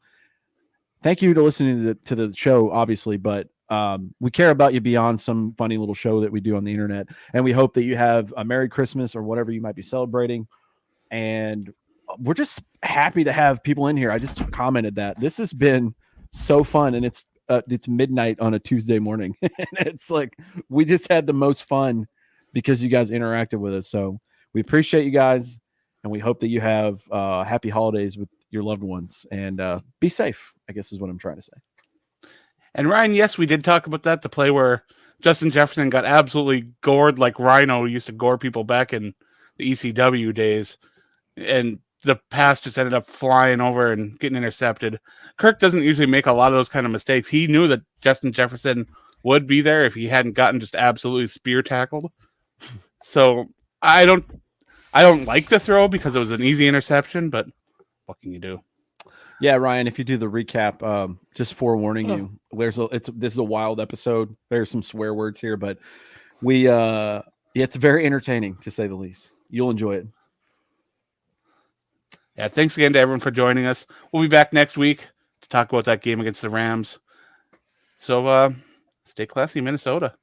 thank you to listening to the show, obviously, but we care about you beyond some funny little show that we do on the internet, and we hope that you have a Merry Christmas or whatever you might be celebrating, and we're just happy to have people in here. I just commented that this has been so fun, and it's midnight on a Tuesday morning. And it's like we just had the most fun because you guys interacted with us. So we appreciate you guys, and we hope that you have happy holidays with your loved ones, and be safe, I guess is what I'm trying to say. And Ryan, yes, we did talk about that, the play where Justin Jefferson got absolutely gored like Rhino used to gore people back in the ECW days, and the pass just ended up flying over and getting intercepted. Kirk doesn't usually make a lot of those kind of mistakes. He knew that Justin Jefferson would be there if he hadn't gotten just absolutely spear tackled. So I don't I don't like the throw because it was an easy interception, but what can you do? Yeah, Ryan, if you do the recap, just forewarning you, this is a wild episode. There's some swear words here, but it's very entertaining to say the least. You'll enjoy it. Yeah, thanks again to everyone for joining us. We'll be back next week to talk about that game against the Rams. So stay classy, Minnesota.